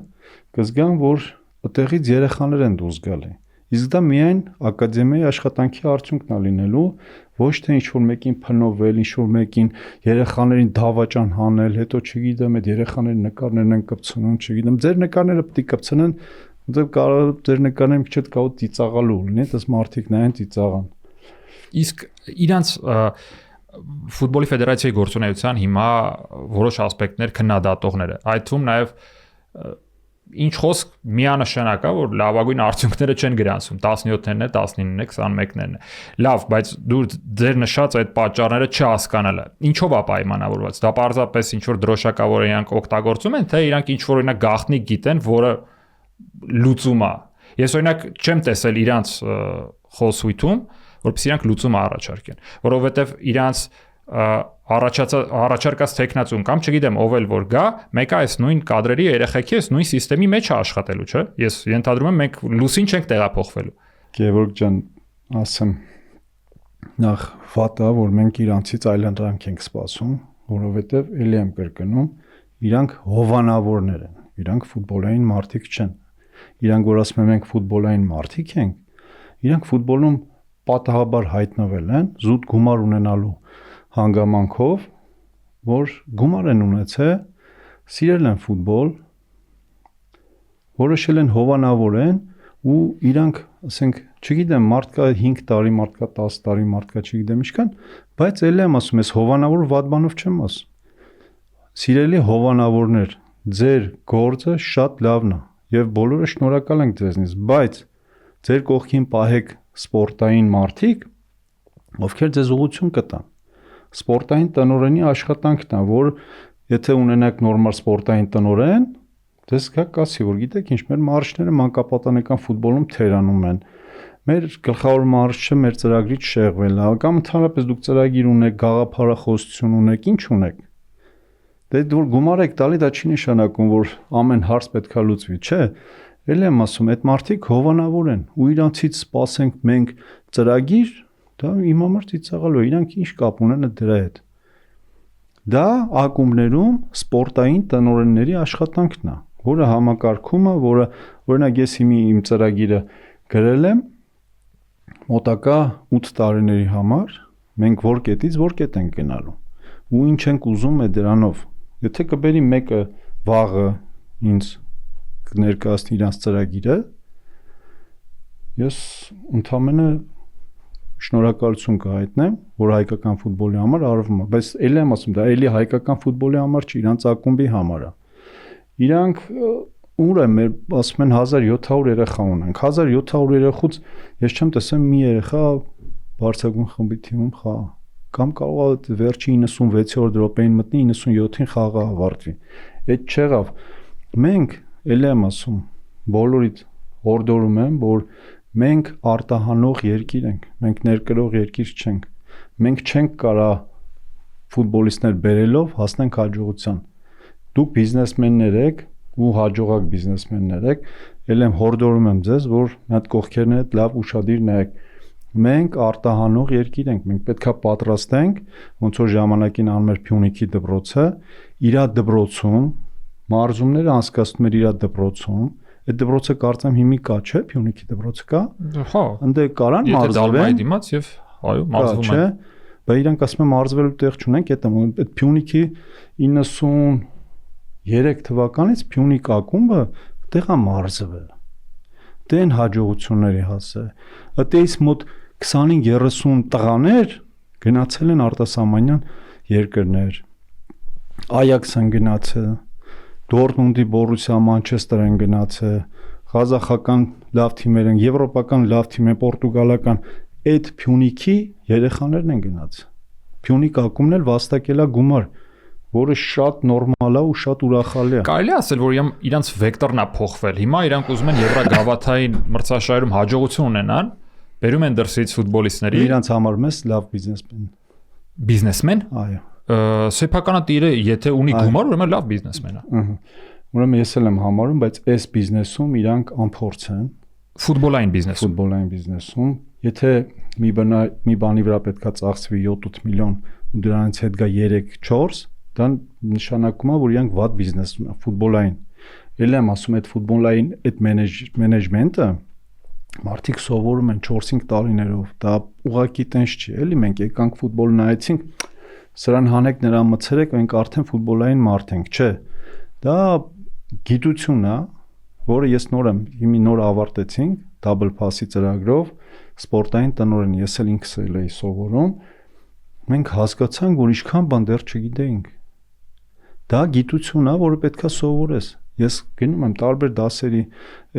S2: կզգան, որ այդտեղից երեխաներ են դուրս գալի։ Իսկ դա միայն ակադեմիայի աշխատանքի արդյունքն է լինելու, ոչ թե ինչ-որ մեկին փնովել, ինչ-որ մեկին երեխաներին դավաճան հանել, հետո չգիտեմ, այդ երեխաների նկարներն են կպցնում, չգիտեմ, ձեր նկարները պետք է կպցնեն, որտեղ կարող ձեր նկարները մի քիչ կաուտ ծիծաղալու լինի, դες մարդիկ նայեն ծիծաղան։
S1: Իսկ իրանց ֆուտբոլի ֆեդերացիայի գործունեության հիմա որոշ ասպեկտներ քննադատողները, այդ թվում նաև ինչ խոսք միանշանակ է, որ լավագույն արդյունքները չեն գրանցում 17-ներն է, 19-ն է, 21-ներն է։ Լավ, բայց դու ձեր նշած այդ պատճառները չհասկանալը։ Ինչով է պայմանավորված։ Դա պարզապես ինչ որ դրոշակավոր իրանք օգտագործում են, թե իրանք ինչ որ օրինակ գաղտնիք գիտեն, որը լուծում է։ Ես օրինակ չեմ տեսել իրանց խոսույթում, որպես իրանք լուծում առաջարկեն, որովհետև իրանց առաջարկած տեխնացուն կամ չգիտեմ ով էլ որ գա, մեկը այս նույն կադրերի երեխեքի այս նույն համակարգի մեջ է աշխատելու, չէ՞։ Ես ենթադրում եմ մենք լուսին չենք տեղափոխվելու։
S2: Գևորգ ջան, ասեմ նախ վատա, որ մենք իրանցից այլանդրանք ենք սպասում, որովհետև ելի եմ կրկնում, իրանք հովանավորներ են, իրանք ֆուտբոլային մարդիկ չեն։ Իրանք որ ասում են մենք ֆուտբոլային մարդիկ ենք, իրանք ֆուտբոլում պատահաբար հայտնվել են, զուտ գումար ունենալու հանգամանքով, որ գումար են ունեցել, սիրել են ֆուտբոլ, որոշել են հովանավոր են ու իրանք, ասենք, չգիտեմ, մարդկա 5 տարի, մարդկա 10 տարի, մարդկա չգիտեմ ինչքան, բայց էլ եմ ասում, ես հովանավոր վատ բանով չեմ ասում։ Սիրելի հովանավորներ, ձեր գործը շատ լավն է։ եւ բոլորը շնորհակալ ենք ձեզնից, բայց ձեր կողքին պահեք սպորտային մարդիկ, ովքեր ձեզ ուղղություն կտան։ Սպորտային տնօրենի աշխատանքն է, որ եթե ունենաք նորմալ սպորտային տնօրեն, դες կասի, որ գիտեք ինչ, մեր մարզչները մանկապատանեկան ֆուտբոլում թերանում են։ Մեր գլխավոր մարզչը մեր ծրագրից շեղվել է, կամ ընդհանրապես դուք ծրագիր ունեք, գաղափարախոսություն ունեք, ինչ ունեք։ Դե որ գումար եք տալի, դա չի նշանակում, որ ամեն հարց պետքա լուծվի, չէ։ Էլ եմ ասում, այդ մարդիկ հովանավոր են ու իրանցից սպասենք մենք ծրագիր, դա իմ համար ծիծաղալու է, իրանք ինչ կապ ունեն դրա հետ։ Դա ակումբներում սպորտային տնօրենների աշխատանքն է, որը համակարգումը, որը օրինակ ես իմ ծրագիրը գրել եմ մոտակա 8 տարիների համար, մենք որ կետից որ կետ ենք գնալու ու ինչ ենք ուզում է դրանով։ Եթե կբերի մեկը վաղը ինձ կներկայացնի իրանց ծրագիրը, ես ընդամենը շնորհակալություն կհայտնեմ, որ հայկական ֆուտբոլի համար արվում է, բայց ելի եմ ասում, դա էլի հայկական ֆուտբոլի համար չի, իրանց ակումբի համար է։ Իրանք ուր է մեր ասում են 1700 երեխա ունենք, 1700 երեխուց ես չեմ տեսել մի երեխա բարձրագույն խմբի թիմում խաղա, կամ կարող է վերջի 96-րդ րոպեին մտնի 97-ին խաղը ավարտվի։ Այդ չեղավ։ Մենք ելի եմ ասում, բոլորիդ հորդորում եմ, որ մենք արտահանող երկիր ենք, մենք ներկրող երկիր չենք։ Մենք չենք կարա ֆուտբոլիստներ բերելով հասնենք հաջողության։ Դուք բիզնեսմեններ եք ու հաջողակ բիզնեսմեններ եք, ել եմ հորդորում եմ ձեզ, որ մի հատ կողքերն հետ լավ ուշադիր նայեք։ Մենք արտահանող երկիր ենք, մենք պետքա պատրաստենք, ոնց որ ժամանակին անում էր Փյունիկի դպրոցը, իր դպրոցում մարզումները անցկացնում էր իր դպրոցում, այդ դպրոցը կարծեմ հիմի կա, չէ՞, Փյունիկի դպրոցը կա։
S1: Հա։
S2: Ընդ կարան մարզվեն։
S1: Դիմաց եւ այո, մարզվում են։
S2: Բայց իրանք ասում են մարզվելու տեղ չունենք, այդ Փյունիկի 93 թվականից Փյունիկ ակումբը տեղա մարզվել։ Դեն հաջողությունների հասել։ Այդտեղից մոտ 25-30 տղաներ գնացել են արտասահմանյան երկրներ։ Այաքս են գնացել, Դորտմունդի Բորուսիա Մանչեսթեր են գնացել, ղազախական լավ թիմեր են, եվրոպական լավ թիմ են, պորտուգալական, այդ Փյունիկի երեխաներն են գնացել։ Փյունիկ ակումբն էլ վաստակել է գումար, որը շատ նորմալ է ու շատ ուրախալի է։
S1: Կարելի է ասել, որ իրանց վեկտորն է փոխվել։ Հիմա իրանք ուզում են Եվրագավաթային մրցաշարերում հաջողություն ունենան, բերում են դրսից ֆուտբոլիստների։
S2: Իրանց համար մեծ լավ բիզնեսմեն։
S1: Բիզնեսմեն։
S2: Այո։
S1: Սեփականատիրը եթե ունի գումար, ուրեմն լավ բիզնեսմեն է։
S2: Ուրեմն ես էլ եմ համարում, բայց այս բիզնեսում իրանք անփորձ են։
S1: Ֆուտբոլային բիզնեսում։
S2: Ֆուտբոլային բիզնեսում, եթե մի բանի վրա պետքա ծախսվի 7-8 միլիոն ու դրանից հետ գա 3-4, դա նշանակում է, որ իրանք վատ բիզնես ունեն, ֆուտբոլային։ Էլ եմ ասում, այդ ֆուտբոլային այդ մենեջմենտը մարդիկ սովորում են 4-5 տարիներով, դա ուղղակի տենց չի, էլի մենք եկանք ֆուտբոլ նայեցինք, սրան հանեք նրան մցրեք, մենք արդեն ֆուտբոլային մարդ ենք, չէ։ Դա գիտություն է, որը ես նոր ավարտեցինք Double Pass-ի ծրագրով, սպորտային տնօրեն, ես էլ ինքս էի սովորում, մենք հասկացանք, որ ինչքան բան դեռ չգիտեինք։ Դա գիտություն է, որը պետքա սովորես։ Ես գնում եմ տարբեր դասերի,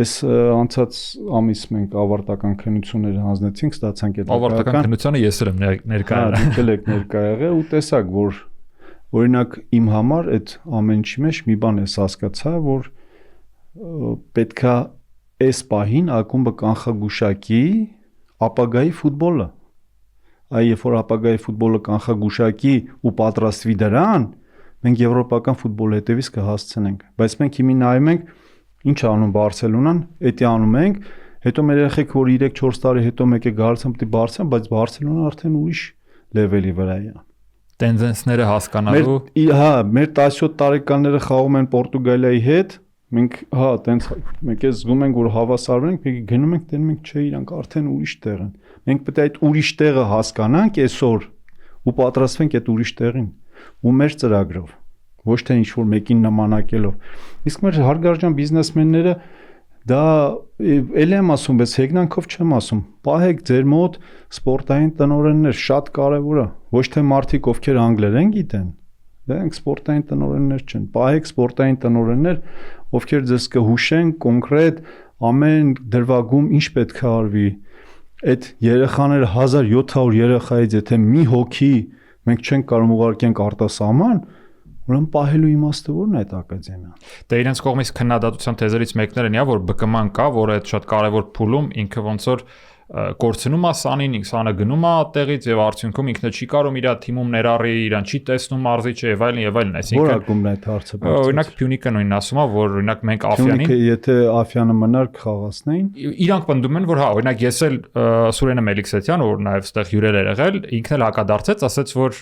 S2: այս անցած ամիս մենք ավարտական քննություններ հանձնեցինք, ստացանք այդ
S1: ավարտական քննությունը ես էլ եմ ներկա եղել։
S2: Դուք եք ներկա եղել ու տեսակ, որ օրինակ իմ համար այդ ամեն ինչի մեջ մի բան ես հասկացա, որ պետքա այս պահին ակումբը կանխագուշակի ապագայի ֆուտբոլը։ Այ երբ որ ապագայի ֆուտբոլը կանխագուշակի ու պատրաստվի դրան, մենք եվրոպական ֆուտբոլի հետևից կհասցնենք, բայց մենք հիմի նայում ենք ինչ անում Բարսելոնան, էդի անում ենք, հետո մեր երեխեք որ 3-4 տարի հետո մեկ է գալցան պիտի Բարսելոն, բայց Բարսելոնան արդեն ուրիշ լեվելի վրա է։
S1: Տենդենսները հասկանալու։
S2: Հա, մեր 17 տարեկանները խաղում են Պորտուգալիայի հետ, մենք հա, տենց մեկ է զգում ենք որ հավասարվում ենք, մենք գնում ենք, տենում ենք, չէ, իրանք արդեն ուրիշ տեղ են։ Մենք պետք է այդ ուրիշ տեղը հասկանանք այսօր ու պատրաստվենք այդ ուրիշ տեղին ու մեր ծրագրով, ոչ թե ինչ որ մեկին նմանակելով։ Իսկ մեր հարգարժան բիզնեսմենները դա էլ եմ ասում, բայց հեգնանքով չեմ ասում։ Պահեք ձեր մոտ սպորտային տնօրեններ, շատ կարևոր է։ Ոչ թե մարդիկ, ովքեր անգլերեն գիտեն, դրանք սպորտային տնօրեններ չեն։ Պահեք սպորտային տնօրեններ, ովքեր ձեզ կհուշեն կոնկրետ ամեն դրվագում ինչ պետք է արվի։ Այդ երեխաները 1700 երեխայից եթե մի հոգի մենք չենք կարող ուղարկենք արտասահման, ուրեմն պահելու իմաստը ո՞րն է այդ ակադեմիան։
S1: Դե իրենց կողմից քննադատության թեզերից մեկն էր, որ ԲԿՄ-ն կա, որ այդ շատ կարևոր փուլում ինքը ոնց որ կորցնում է սանին, սանը գնում է տեղից եւ արդյունքում ինքնը չի կարող իր թիմում ներառի, իրան չի տեսնում մարզիչը եւ այլն, այսինքն
S2: որակումն է այդ հարցը։
S1: Օրինակ Փյունիկը նույնն ասում է, որ օրինակ մենք Աֆյանին
S2: եթե Աֆյանը մնար կխաղացնեին,
S1: իրանք պնդում են, որ հա, օրինակ ես էլ Սուրենը Մելիքսեթյան, որ նաեւ այդտեղ հյուրեր էր եղել, ինքն էլ հակադարձեց, ասաց, որ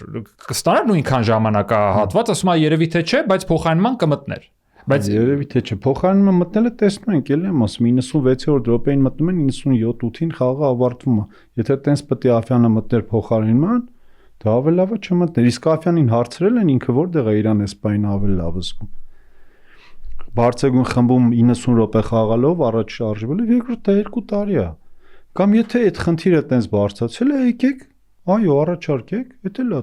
S1: կստանար նույնքան ժամանակահատված, ասում է երևի թե չէ, բայց փոխանցման կմտներ։
S2: Բայց երևի թե չէ, փոխանցումը մտնելը տեսնում ենք, էլի եմ ասում 96-րդ րոպեին մտնում են 97-8-ին խաղը ավարտվում է։ Եթե տենց պետք է Աֆյանը մտներ փոխարինման, դա ավելի լավ է չմտներ։ Իսկ Աֆյանին հարցրել են ինքը որտեղ է իրան էսպային ավելի լավ զգում։ Բարսելոն խմբում 90 րոպե խաղալով առաջ շարժվելով երկրորդ 2 տարի է։ Կամ եթե այդ խնդիրը տենց բարձրացել է, եկեք, այո, առաջարկեք, դա էլ է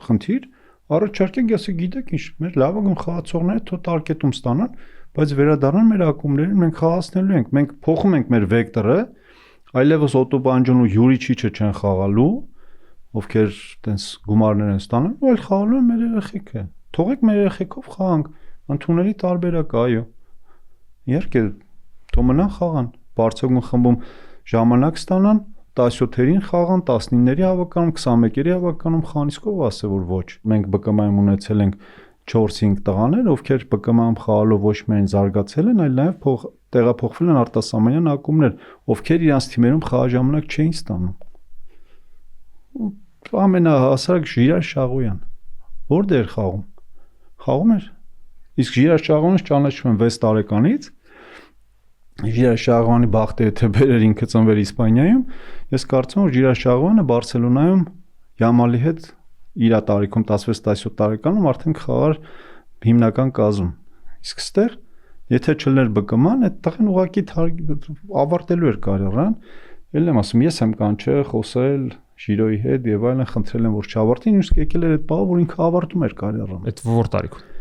S2: խնդիր։ Առաջարկենք, ես գիտեք ինչ, մեր լավագույն խաղացողները թո տարկետում ստանան, բայց վերադառնան մեր ակումբներին, մենք խաղացնելու ենք, մենք փոխում ենք մեր վեկտորը, այլևս Օտոբանջոն ու Յուրիչիչը չեն խաղալու, ովքեր տենց գումարներ են ստանում, այլ խաղալու են մեր երեխեքը։ Թողեք մեր երեխեքով խաղանք, ընդունելի տարբերակ, այո։ Իհարկե, թո մնան խաղան, Բարսելոն խմբում ժամանակ ստանան 17-երին խաղան, 19-ների հավականում, 21-երի հավականում խաղան, իսկ ով ասե որ ոչ։ Մենք ԲԿՄ-ում ունեցել ենք 4-5 տղաներ, ովքեր ԲԿՄ-ում խաղալով ոչ միայն զարգացել են, այլ նաև տեղափոխվել են արտասահմանյան ակումբներ, ովքեր իրանց թիմերում խաղաժամանակ չէին ստանում։ Ամենահասարակ Ժիրայր Շաղոյան, որտեղ էր խաղում։ Խաղում էր։ Իսկ Ժիրայր Շաղոյանը ճանաչում են 6 տարեկանից։ Ժիրայր Շաղոյանի բախտը եթե բերեր ինքը ծնվել Իսպանիայում, ես կարծում եմ որ Ժիրայր Շաղոյանը Բարսելոնայում Յամալի հետ իր տարիքում 16-17 տարեկանում արդեն խաղար հիմնական կազում։ Իսկ ստեղ եթե չլներ ԲԿՄ-ն, այդ տղեն ուղակի ավարտելու էր կարիերան։ Էլ եմ ասում, ես եմ կանչել խոսել Ժիրոյի հետ եւ այլն, խնդրել եմ որ չավարտին, իսկ եկել էր այդ բանը, որ ինքը ավարտում էր կարիերան։
S1: Այդ որ տարիքում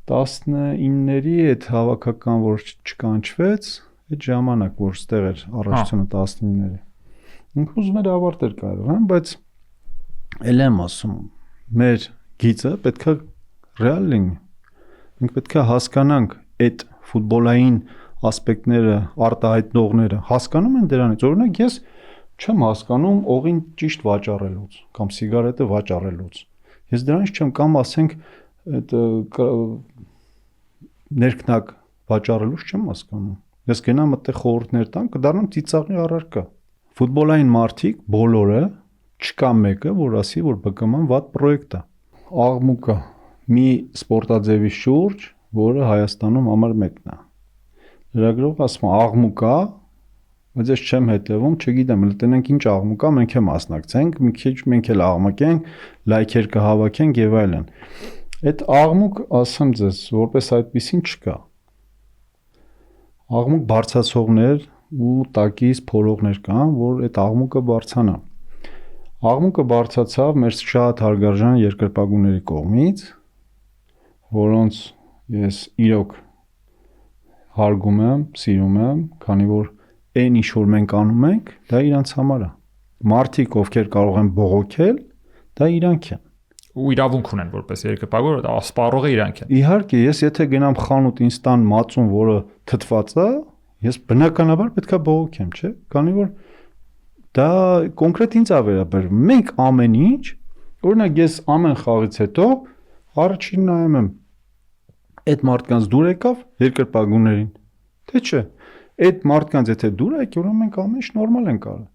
S2: 19-ների այդ հավաքական որ չկանչվեց, այդ ժամանակ որ ստեղ էր առաջությունը 19-ների։ Ինքը ուզում էր ավարտել կարիերան, բայց էլ եմ ասում, մեր գիծը պետքա ռեալ լինի։ Մենք պետքա հասկանանք այդ ֆուտբոլային ասպեկտները, արտահայտողները հասկանում են դրանից։ Օրինակ ես չեմ հասկանում օղին ճիշտ վաճառելուց կամ սիգարետը վաճառելուց։ Ես դրանից չեմ կամ ասենք այդ ներքնակ վաճառելուց չեմ հասկանում։ Ես գնամ այդտեղ խորհուրդներ տամ, կդառնամ ծիծաղի առարկա։ Ֆուտբոլային մարտիկ բոլորը չկա մեկը, որ ասի, որ ԲԿՄ-ն վատ պրոյեկտ է։ Աղմուկը մի սպորտաձևի շուրջ, որը Հայաստանում համար մեկն է։ Լրագրողը ասում է աղմուկա, բայց ես չեմ հետևում, չգիտեմ, տնենք ինչ աղմուկա, մենք էլ մասնակցենք, մի քիչ մենք էլ աղմկենք, լայքեր կհավաքենք եւ այլն։ Այդ աղմուկ, ասեմ ձեզ, որպես այդպեսին չկա։ Աղմուկ բարձրացողներ ու տակից փորողներ կան, որ այդ աղմուկը բարձրանա։ Աղմուկը բարձրացավ մեր շատ հարգարժան երկրպագուների կողմից, որոնց ես իրոք հարգում եմ, սիրում եմ, քանի որ այն ինչ որ մենք անում ենք, դա իրանց համար է։ Մարդիկ, ովքեր կարող են բողոքել, դա իրանք են։
S1: Ու իրավունք ունեն որպես երկրպագու, սպառողը իրանք են։
S2: Իհարկե, ես եթե գնամ խանութ ինձ տան մածուն, որը թթված է, ես բնականաբար պետքա բողոքեմ, չէ՞։ Քանի որ դա կոնկրետ ինձ է վերաբերում։ Մենք ամեն ինչ, օրինակ ես ամեն խաղից հետո առաջին նայում եմ այդ մարդկանց դուր եկավ երկրպագուներին, թե չէ։ Այդ մարդկանց եթե դուր եկի, ուրեմն մենք ամեն ինչ նորմալ ենք արել։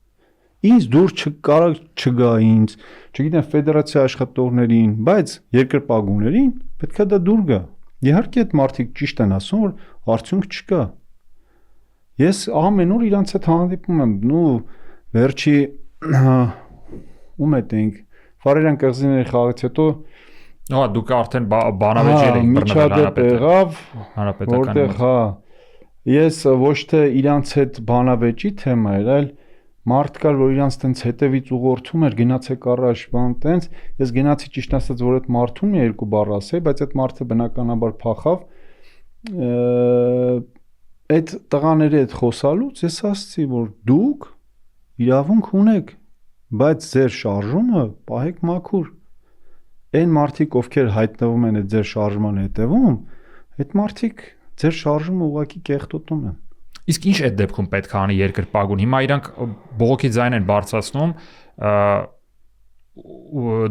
S2: Ինձ դուր չկարա չգա ինձ, չգիտեմ ֆեդերացիա աշխատողներին, բայց երկրպագուներին պետքա դա դուր գա։ Իհարկե այդ մարդիկ ճիշտ են ասում, որ արդյունք չկա։ Ես ամեն օր իրանց հետ հանդիպում եմ, ու վերջի ում հետ ենք Ֆարերյան կղզիների խաղից հետո
S1: Հա դուք արդեն բանավեճեր եք
S2: բռնել
S1: հանրապետական։
S2: Որտեղ հա ես ոչ թե իրանց հետ բանավեճի թեմա էր, այլ մարդ կար, որ իրանց տենց հետևից ուղղորդում էր, գնացեք առաջ, բան տենց, ես գնացի ճիշտ ասած, որ այդ մարդուն մի երկու բառ ասեի, բայց այդ մարդը բնականաբար փախավ։ Այդ տղաների հետ խոսալուց ես ասացի, որ դուք իրավունք ունեք, բայց ձեր շարժումը պահեք մաքուր։ Այն մարդիկ, ովքեր հայտնվում են այդ ձեր շարժման հետևում, այդ մարդիկ ձեր շարժումը ուղղակի կեղտոտում են։
S1: Իսկ ինչ այդ դեպքում պետք է անի երկրպագուն։ Հիմա իրանք բողոքի ձայն են բարձրացնում,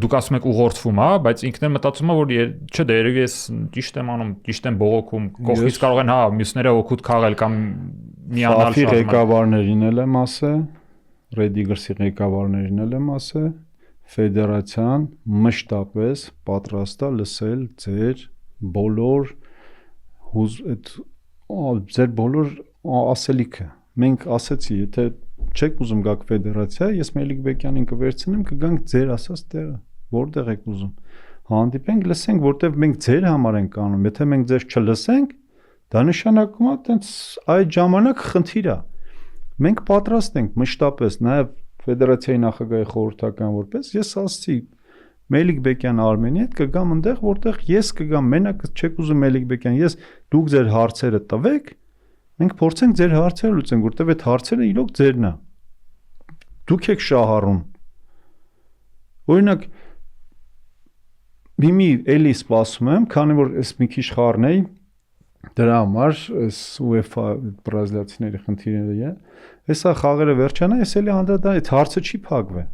S1: դուք ասում եք ուղղորդվում, հա, բայց ինքն էլ մտածում է, որ չէ, դե երևի ես ճիշտ եմ անում, ճիշտ եմ բողոքում, կողքից կարող են, հա, մյուսները օգուտ քաղել կամ միանալ
S2: շարժման։ Ղեկավարներին էլ եմ ասել, Red Eagles-ի ղեկավարներին էլ եմ ասել, ֆեդերացիան մշտապես պատրաստ է լսել ձեր բոլոր ձեր բոլոր ասելիքը։ Մենք ասացի, եթե չեք ուզում գաք ֆեդերացիա, ես Մելիք Բեկյանին կվերցնեմ, կգանք ձեր ասած տեղը, որտեղ եք ուզում։ Հանդիպենք, լսենք, որտեղ մենք ձեր համար ենք անում։ Եթե մենք ձեզ չլսենք, դա նշանակում է, տենց այդ ժամանակ խնդիր է։ Մենք պատրաստ ենք մշտապես, նաև ֆեդերացիայի նախագահի խորհրդական որպես ես ասացի Մելիք Բեկյան Արմենի հետ կգամ այնտեղ, որտեղ ես կգամ, մենակ չեք ուզում Մելիք Բեկյան, ես դուք ձեր հարցերը տվեք, մենք փորձենք ձեր հարցերը լուծենք, որտեղ այդ հարցերը իրոք ձերն է։ Դուք եք շահառուն։ Օրինակ հիմի էլի սպասում եմ, քանի որ ես մի քիչ խառնեի դրա համար, այս UEFA բրազիլացիների խնդիրները, հեսա խաղերը վերջանա, ես էլի անդրադառնա, այդ հարցը չի փակվի։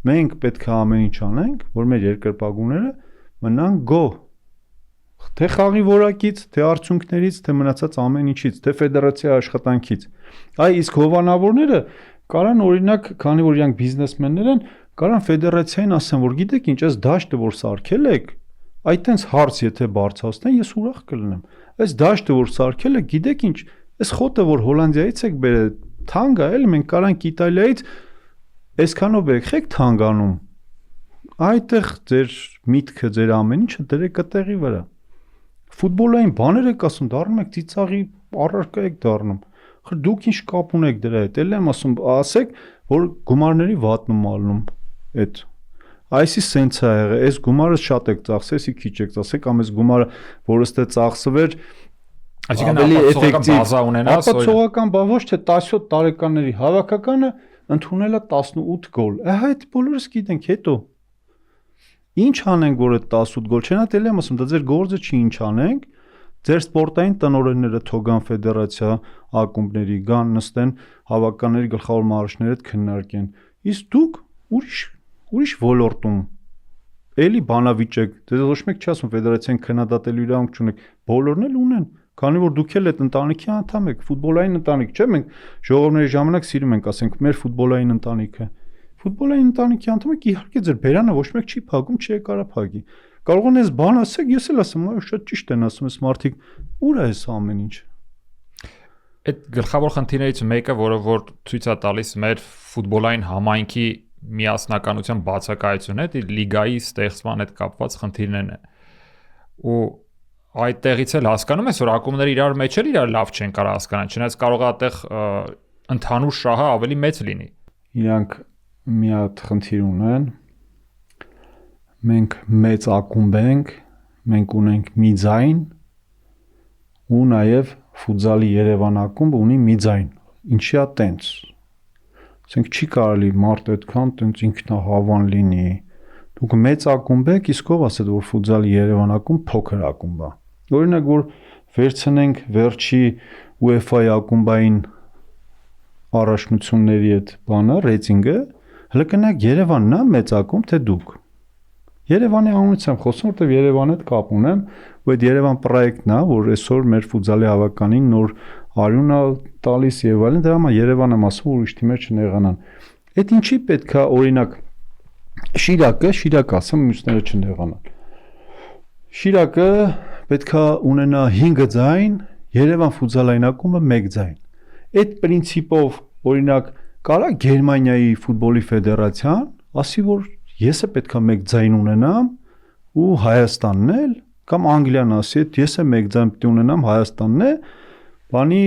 S2: Մենք պետք է ամեն ինչ անենք, որ մեր երկրպագուները մնան գոհ։ Թե խաղի որակից, թե արդյունքներից, թե մնացած ամեն ինչից, թե ֆեդերացիայի աշխատանքից։ Իսկ հովանավորները կարան օրինակ, քանի որ իրանք բիզնեսմեններ են, կարան ֆեդերացիային ասեն, որ գիտեք ինչ, այս դաշտը որ սարքել եք, այդտենց հարց եթե բարձրացնեն, ես ուրախ կլինեմ։ Այս դաշտը որ սարքել եք, գիտեք ինչ, այս խոտը որ Հոլանդիայից եք բերել, թանկ է, էլի մենք կարանք Իտալիայից այսքանով բերեք, եք թանգանում։ Այդտեղ ձեր միտքը, ձեր ամեն ինչը դրեք այդտեղի վրա։ Ֆուտբոլային բաներ եք ասում, դառնում եք ծիծաղի առարկա եք դառնում։ Խր դուք ինչ կապ ունեք դրա հետ, էլ եմ ասում, ասեք, որ գումարների վատնում ալնում այդ։ Այսի սենց է եղել, այս գումարը շատ եք ծախսել, էսի քիչ եք ծախսել, կամ այս գումարը, որը ստե ծախսվեր,
S1: ավելի էֆեկտիվ բազա ունենա,
S2: ապացողական բա ոչ թե 17 տարեկանների հավաքականը ընդունել է 18 գոլ։ Այդ բոլորս գիտենք, հետո ինչ անենք, որ այդ 18 գոլ չեն, էլ եմ ասում, դա ձեր գործը չի, ինչ անենք, ձեր սպորտային տնօրենները թողան ֆեդերացիա ակումբների, գան նստեն հավաքականների գլխավոր մարզիչների հետ քննարկեն։ Իսկ դուք ուրիշ ոլորտում էլի բանավիճեք, դե ոչ մեկ չի ասում ֆեդերացիան քննադատելու իրավունք չունեք, բոլորն էլ ունեն, քանի որ դուք էլ այդ ընտանիքի անդամ եք, ֆուտբոլային ընտանիք, չէ՞, մենք ժողովների ժամանակ սիրում ենք ասենք մեր ֆուտբոլային ընտանիքը։ Ֆուտբոլային ընտանիքի անդամ եք, իհարկե ձեր բերանը ոչ մեկ չի փակում, չի կարա փակի։ Կարող են այս բան ասեք, ես էլ ասեմ, այո, շատ ճիշտ են ասում, այս մարդիկ ուր է այս ամեն ինչ։
S1: Այդ գլխավոր խնդիրներից մեկը, որը որ ցույց է տալիս մեր ֆուտբոլային համայնքի միասնականության բացակայությունը, դա լիգայի ստեղծման հետ կապված խնդիրներն են։ Ու այդտեղից էլ հասկանում ես, որ ակումբները իրար մեջ էլ իրար լավ չեն կարող հասկանալ, չնայած կարող է այդտեղ ընդհանուր շահը ավելի մեծ լինի։
S2: Իրանք մի հատ խնդիր ունեն։ Մենք մեծ ակումբ ենք, մենք ունենք մի ձայն ու նաև ֆուտզալի Երևան ակումբը ունի մի ձայն։ Ինչի՞ է տենց։ Ասենք չի կարելի մարդ այդքան տենց ինքնահավան լինի։ Դուք մեծ ակումբ եք, իսկ ով ասել որ ֆուտզալի Երևան ակումբ փոքր ակումբ է։ Օրինակ որ վերցնենք վերջի UEFA-ի ակումբային առաջնությունների այդ բանը, ռեյտինգը, հələ կնակ Երևանն է մեծ ակումբ, թե դուք։ Երևանի անունից եմ խոսում, որտեղ Երևանի հետ կապ ունեմ, ու այդ Երևան պրոյեկտն է, որ այսօր մեր ֆուտզալի հավաքականին նոր արյուն է տալիս եւ այլն, դրա համար Երևան եմ ասում, ուրիշ թիմեր չնեղանան։ Այդ ինչի պետքա օրինակ Շիրակը ասեմ, մյուսները չնեղանան։ Շիրակը պետքա ունենա 5 ձայն, Երևան ֆուտզալային ակումբը 1 ձայն։ Այդ պրինցիպով օրինակ կարա Գերմանիայի ֆուտբոլի ֆեդերացիան ասի, որ եսը պետքա 1 ձայն ունենամ ու Հայաստանն էլ կամ Անգլիան ասի, ես եմ 1 ձայն պետք ունենամ, Հայաստանն է, բանի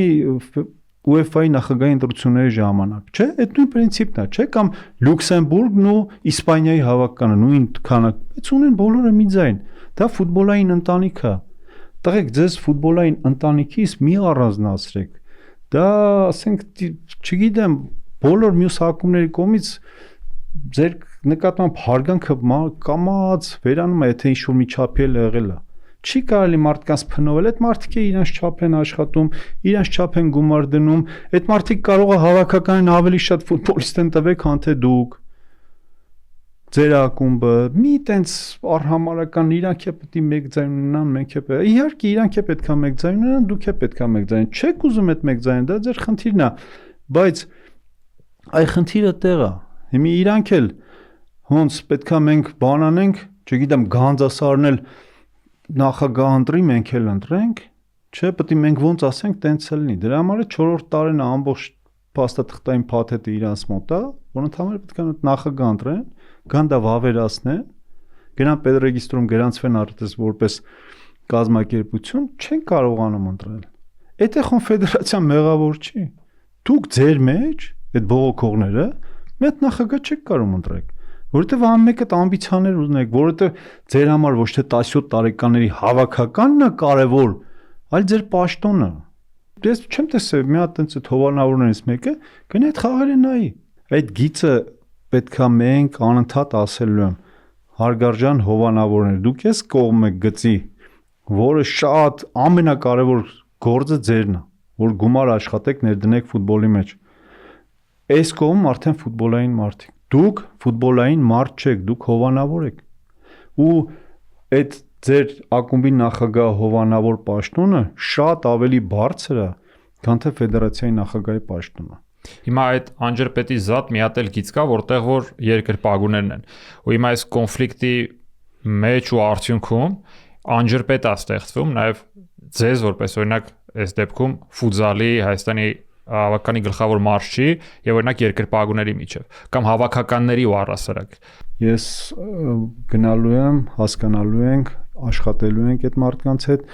S2: UEFA-ի նախագահի ընտրությունների ժամանակ, չէ՞, այդ նույն պրինցիպն է, չէ՞, կամ Լյուքսեմբուրգն ու Իսպանիայի հավաքականը նույն քանակ, բայց ունեն բոլորը մի ձայն։ Դա ֆուտբոլային ընտանիք է։ Տղեկ, ձեզ ֆուտբոլային ընտանիքից մի առանձնացրեք։ Դա, ասենք, չգիտեմ, բոլոր մյուս հակումների կողմից ձեր նկատմամբ հարգանքը կամած վերանում է, եթե ինչ-որ մի չափի եղել է։ Չի կարելի մարդկանց փնովել, այդ մարդիկ իրենց չափ են աշխատում, իրենց չափ են գումար դնում, այդ մարդիկ կարող է հավաքականին ավելի շատ ֆուտբոլիստ են տվեք, քան թե դուք։ Ձեր ակումբը մի տենց արհամարական իրանք է պետք է մեկ ձայն ունենան, մենք է պետք։ Իհարկե իրանք է պետք է մեկ ձայն ունենան, դուք է պետք է մեկ ձայն։ Չեք ուզում այդ մեկ ձայնը, դա ձեր խնդիրն է, բայց այ խնդիրը տեղ է։ Հիմա իրանք էլ ոնց պետք է մենք բան անենք, չգիտեմ, գանձասարնել նախագահ ընտրի, մենք էլ ընտրենք, չէ, պետք է մենք ոնց ասենք, տենց էլ լինի։ Դրա համար 4-րդ տարին ամբողջ փաստաթղթային փաթեթը իրանց մոտ է, որ ընդհանրապես պետք է նախագահ ընտրեն, գան դա վավերացնեն, գնան պետրեգիստրում գրանցվեն արդեն որպես կազմակերպություն, չեն կարողանում ընտրել։ Այդ է կոնֆեդերացիան մեղավոր չի։ Դուք ձեր մեջ այդ բողոքողները մի հատ նախագահ չեք կարող ընտրել, որովհետև ամենը ամբիցիաներ ունեք, որովհետև ձեր համար ոչ թե 17 տարեկանների հավաքականն է կարևոր, այլ ձեր պաշտոնը։ Ես չեմ տեսել մի հատ այնց հովանավորներից մեկը գնա այդ խաղերը նայի։ Այդ գիծը պետքա մենք անընդհատ ասելու եմ, հարգարժան հովանավորներ, դուք ես կողմ եք գծի, որը շատ ամենակարևոր գործը ձերն է, որ գումար աշխատեք ներդնեք ֆուտբոլի մեջ։ Այս կողմ արդեն ֆուտբոլային մարդիկ։ Դուք ֆուտբոլային մարդ չեք, դուք հովանավոր եք։ Ու այդ ձեր ակումբի նախագահ հովանավոր պաշտոնը շատ ավելի բարձր է, քան թե ֆեդերացիայի նախագահի պաշտոնը։
S1: Հիմա այդ անջրպետի զատ մի հատ էլ գիծ կա, որտեղ որ երկրպագուներն են։ Ու հիմա այս կոնֆլիկտի մեջ ու արդյունքում անջրպետ է ստեղծվում նաև ձեզ որպես օրինակ այս դեպքում ֆուտզալի Հայաստանի հավաքականի գլխավոր մարշչի եւ օրինակ երկրպագուների միջև կամ հավաքականների ու առասարակ։
S2: Ես գնալու եմ, հասկանալու ենք, աշխատելու ենք այդ մարդկանց հետ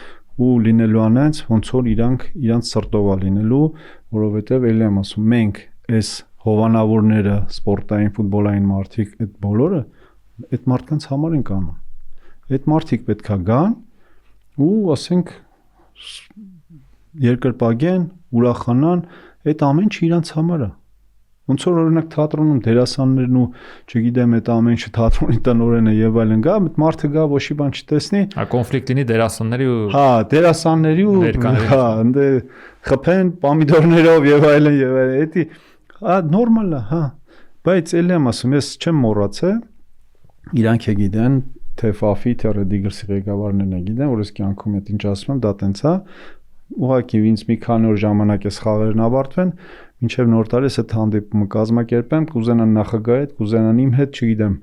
S2: ու լինելու անենց ոնց որ իրանց սրտով է լինելու, որովհետեւ ելի եմ ասում, մենք այս հովանավորները, սպորտային, ֆուտբոլային մարդիկ, այդ բոլորը այդ մարդկանց համար ենք անում։ Այդ մարդիկ պետքա գան ու ասենք երկրպագեն, ուրախանան, այդ ամեն ինչ իրանց համար է։ Ոնց որ օրինակ թատրոնում դերասաններն ու չգիտեմ այդ ամեն ինչը թատրոնի տնօրենը եւ այլն գա, այդ մարդը գա ոչի բան չտեսնի,
S1: հա կոնֆլիկտ լինի դերասանների ու
S2: հա, դերասանների ու հա, ընդ խփեն պոմիդորներով եւ այլն, էդի հա նորմալ է, հա։ Բայց ելի եմ ասում, ես չեմ մոռացել, իրանք է գիտեն, թե Ֆաֆի, թե Ռեդիգերսի ղեկավարներն է գիտեն, որ ես կյանքում այդ ինչ ասում եմ, դա տենց է։ Ուղղակի ինձ մի քանի օր ժամանակ էս խաղերն ավարտվեն, մինչև նոր տարի ես այդ հանդիպումը կազմակերպեմ, կուզենան նախագահի հետ, կուզենան իմ հետ, չգիտեմ,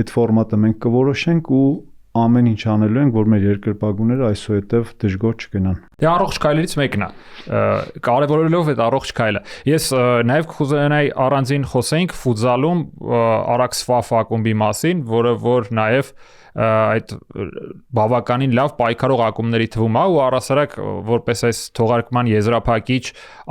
S2: այդ ֆորմատը մենք կորոշենք ու ամեն ինչ անելու ենք, որ մեր երկրպագուները այսուհետև դժգոհ չգնան։
S1: Դե առողջ քայլերից մեկն է։ Կարևորելով այդ առողջ քայլը։ Ես նաև կուզենայի առանձին խոսենք ֆուտզալում Արաքս Ֆաֆ ակումբի մասին, որը որ նաև այդ բավականին լավ պայքարող ակումբների թվում է ու առասարակ որպես այս թողարկման եզրափակիչ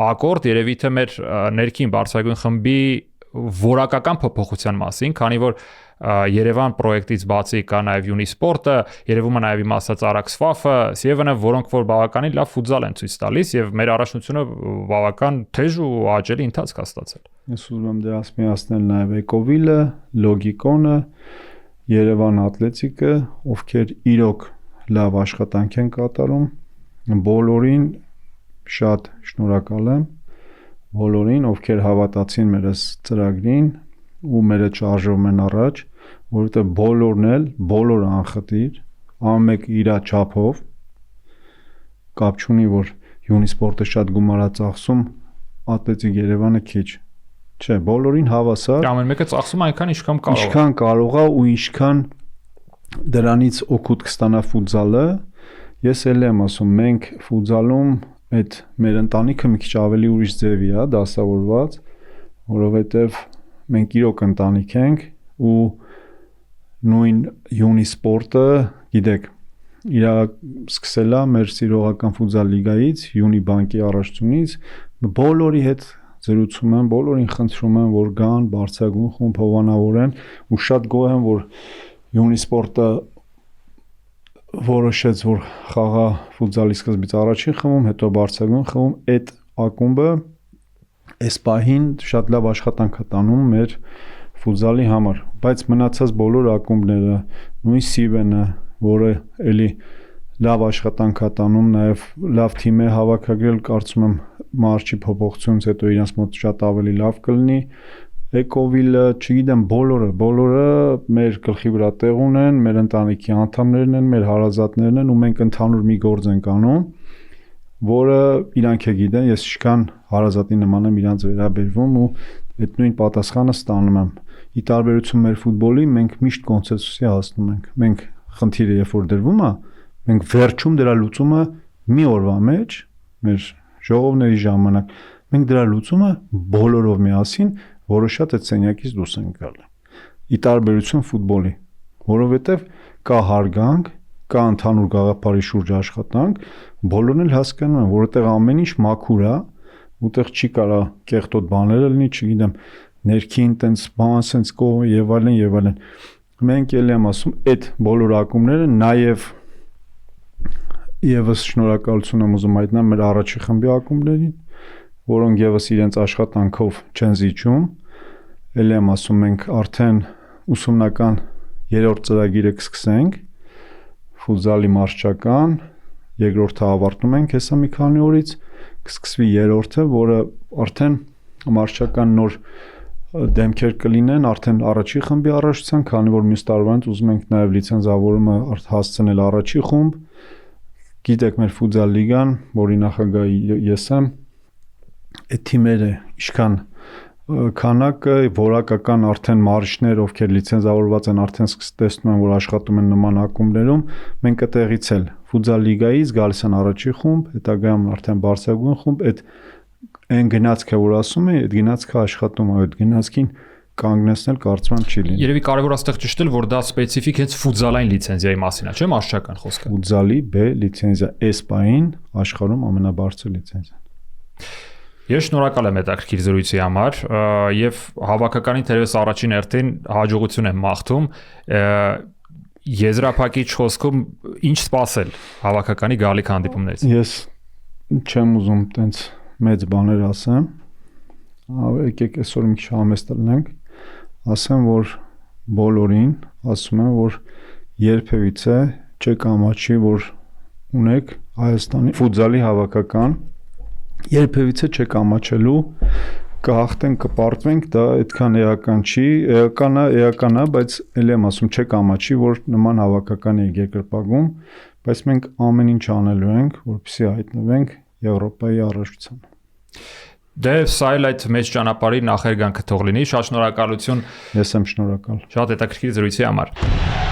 S1: ակորդ երևի թե մեր ներքին բարձրագույն խմբի որակական փոփոխության մասին, քանի որ Երևան պրոյեկտից բացի կա նաև Յունիսպորտը, երևում է նաև իմ ասած Արաքս Ֆաֆը, Սիևանը, որոնք որ բավականին լավ ֆուտզալ են ցույց տալիս եւ մեր առաջնությունը բավական թեժ ու աջելի ընթացք է ստացել։
S2: Ես ուզում եմ դրանց միացնել նաև Էկովիլը, Լոգիկոնը, Երևան Ատլետիկը, ովքեր իրոք լավ աշխատանք են կատարում, բոլորին շատ շնորհակալ եմ, բոլորին, ովքեր հավատացին մեր ծրագրին ու մեր շարժում են առաջ, որովհետև բոլորն էլ, բոլոր անխտիր, ամեն իր չափով կապ չունի, որ Յունիսպորտը շատ գումար է ծախսում, Ատլետիկ Երևանը քիչ։ Չէ, բոլորին հավասար։
S1: Ամեն մեկը ծախսում այնքան ինչքան կարող է։
S2: Ինչքան կարող է ու ինչքան դրանից օգուտ կստանա ֆուտզալը։ Ես էլ եմ ասում, մենք ֆուտզալում այդ մեր ընտանիքը մի քիչ ավելի ուրիշ ձևի է դասավորված, որովհետև մենք իրոք ընտանիք ենք ու նույն Յունիսպորտը, գիտեք, իր սկսելա մեր սիրողական ֆուտզալ լիգայից, Յունի բանկի առաջությունից, բոլորի հետ զրուցում եմ, բոլորին խնդրում եմ, որ գան, բարձրագույն խումբ հովանավորեն ու շատ գոհ եմ, որ Յունիսպորտը որոշեց, որ խաղա ֆուտզալի սկզբից առաջին խմբում, հետո բարձրագույն խմբում այդ ակումբը այս պահին շատ լավ աշխատանք է տանում մեր ֆուտզալի համար, բայց մնացած բոլոր ակումբները, նույն Սիվենը, որը էլի լավ աշխատանք է տանում, նաև լավ թիմ է հավաքագրել, կարծում եմ մարզի փոփոխությունից հետո իրենց մոտ շատ ավելի լավ կլինի։ Էկովիլը, չգիտեմ, բոլորը մեր գլխի վրա տեղ ունեն, մեր ընտանիքի անդամներն են, մեր հարազատներն են ու մենք ընդհանուր մի գործ ենք անում, որը իրանք է գիտեն, ես ինչքան հարազատի նման եմ իրանց վերաբերվում ու այդ նույն պատասխանը ստանում եմ։ Ի տարբերություն մեր ֆուտբոլի, մենք միշտ կոնսենսուսի հասնում ենք։ Մենք խնդիրը երբ որ դրվում է, մենք վերջում դրա լուծումը մի օրվա մեջ, մեր ժողովների ժամանակ, մենք դրա լուծումը բոլորով միասին որոշած այդ սենյակից դուրս ենք գալու։ Ի տարբերություն ֆուտբոլի, որովհետև կա հարգանք, կա ընդհանուր գաղափարի շուրջ աշխատանք, բոլորն էլ հասկանում են, որովհետև ամեն ինչ մաքուր է, ուտեղ չի կարա կեղտոտ բաներ լինի, չգիտեմ, ներքին տենց բան, սենց կողմ եւ այլն։ Մենք ելի եմ ասում, այդ բոլոր ակումբները նաև եւս շնորհակալություն եմ ուզում հայտնել մեր առաջի խմբի ակումբներին, որոնք եւս իրենց աշխատանքով չեն զիջում։ Ելի եմ ասում, մենք արդեն ուսումնական 3-րդ ծրագիրը կսկսենք, ֆուտզալի մարզչական, երկրորդը ավարտում ենք հեսա մի քանի օրից, կսկսվի 3-րդը, որը արդեն մարզչական նոր դեմքեր կլինեն, արդեն առաջի խմբի առաջացան, քանի որ մյուս տարվանից ուզում ենք նաև լիցենզավորումը հասցնել առաջի խումբ։ Գիտեք, մեր ֆուտզալ լիգան, որի նախագահ ես եմ, այդ թիմերը ինչքան քանակը որակական արդեն մարզիչներ, ովքեր լիցենզավորված են, արդեն տեսնում են, որ աշխատում են նման ակումբներում, մենք այդտեղից էլ ֆուտզալ լիգայից գալիս են առաջի խումբ, հետագայում արդեն բարձրագույն խումբ, այդ այն գնացքը, որ ասում է, այդ գնացքը աշխատում է, այդ գնացքին կանգնեցնել կարծում եմ չի լինի։
S1: Երևի կարևոր աստեղ ճշտել, որ դա սպეციფიկ հենց ֆուտզալային լիցենզիայի մասին է, չէ՞, մարզչական խոսքը։
S2: Ֆուտզալի B լիցենզիա S-պային աշխարհում ամենաբարձր լիցենզիան։
S1: Ես շնորհակալ եմ հետաքրքիր զրույցի համար եւ հավաքականին թերևս առաջին հերթին հաջողություն եմ մաղթում։ Եզրափակիչ խոսքում ինչ սպասել հավաքականի գալիք հանդիպումներից։
S2: Ես չեմ ուզում տենց մեծ բաներ ասեմ։ Եկեք այսօր մի քիչ համեստ լինենք։ Ասեմ, որ բոլորին ասում եմ, որ երբևիցե չեք ամաչի, որ ունեք Հայաստանի ֆուտզալի հավաքական, երբևիցե չեք ամաչելու, կհաղթենք, կպարտվենք, դա այդքան էական չի, էական է, բայց ելի եմ ասում, չեք ամաչի, որ նման հավաքական է երկրպագում, բայց մենք ամեն ինչ անելու ենք, որպեսզի հայտնվենք Եվրոպայի առաջությանը։
S1: Դե սա էլ այդ մեծ ճանապարհի նախերգանքը թող լինի։ Շատ շնորհակալություն։
S2: Ես եմ շնորհակալ։
S1: Շատ հետաքրքիր զրույցի համար։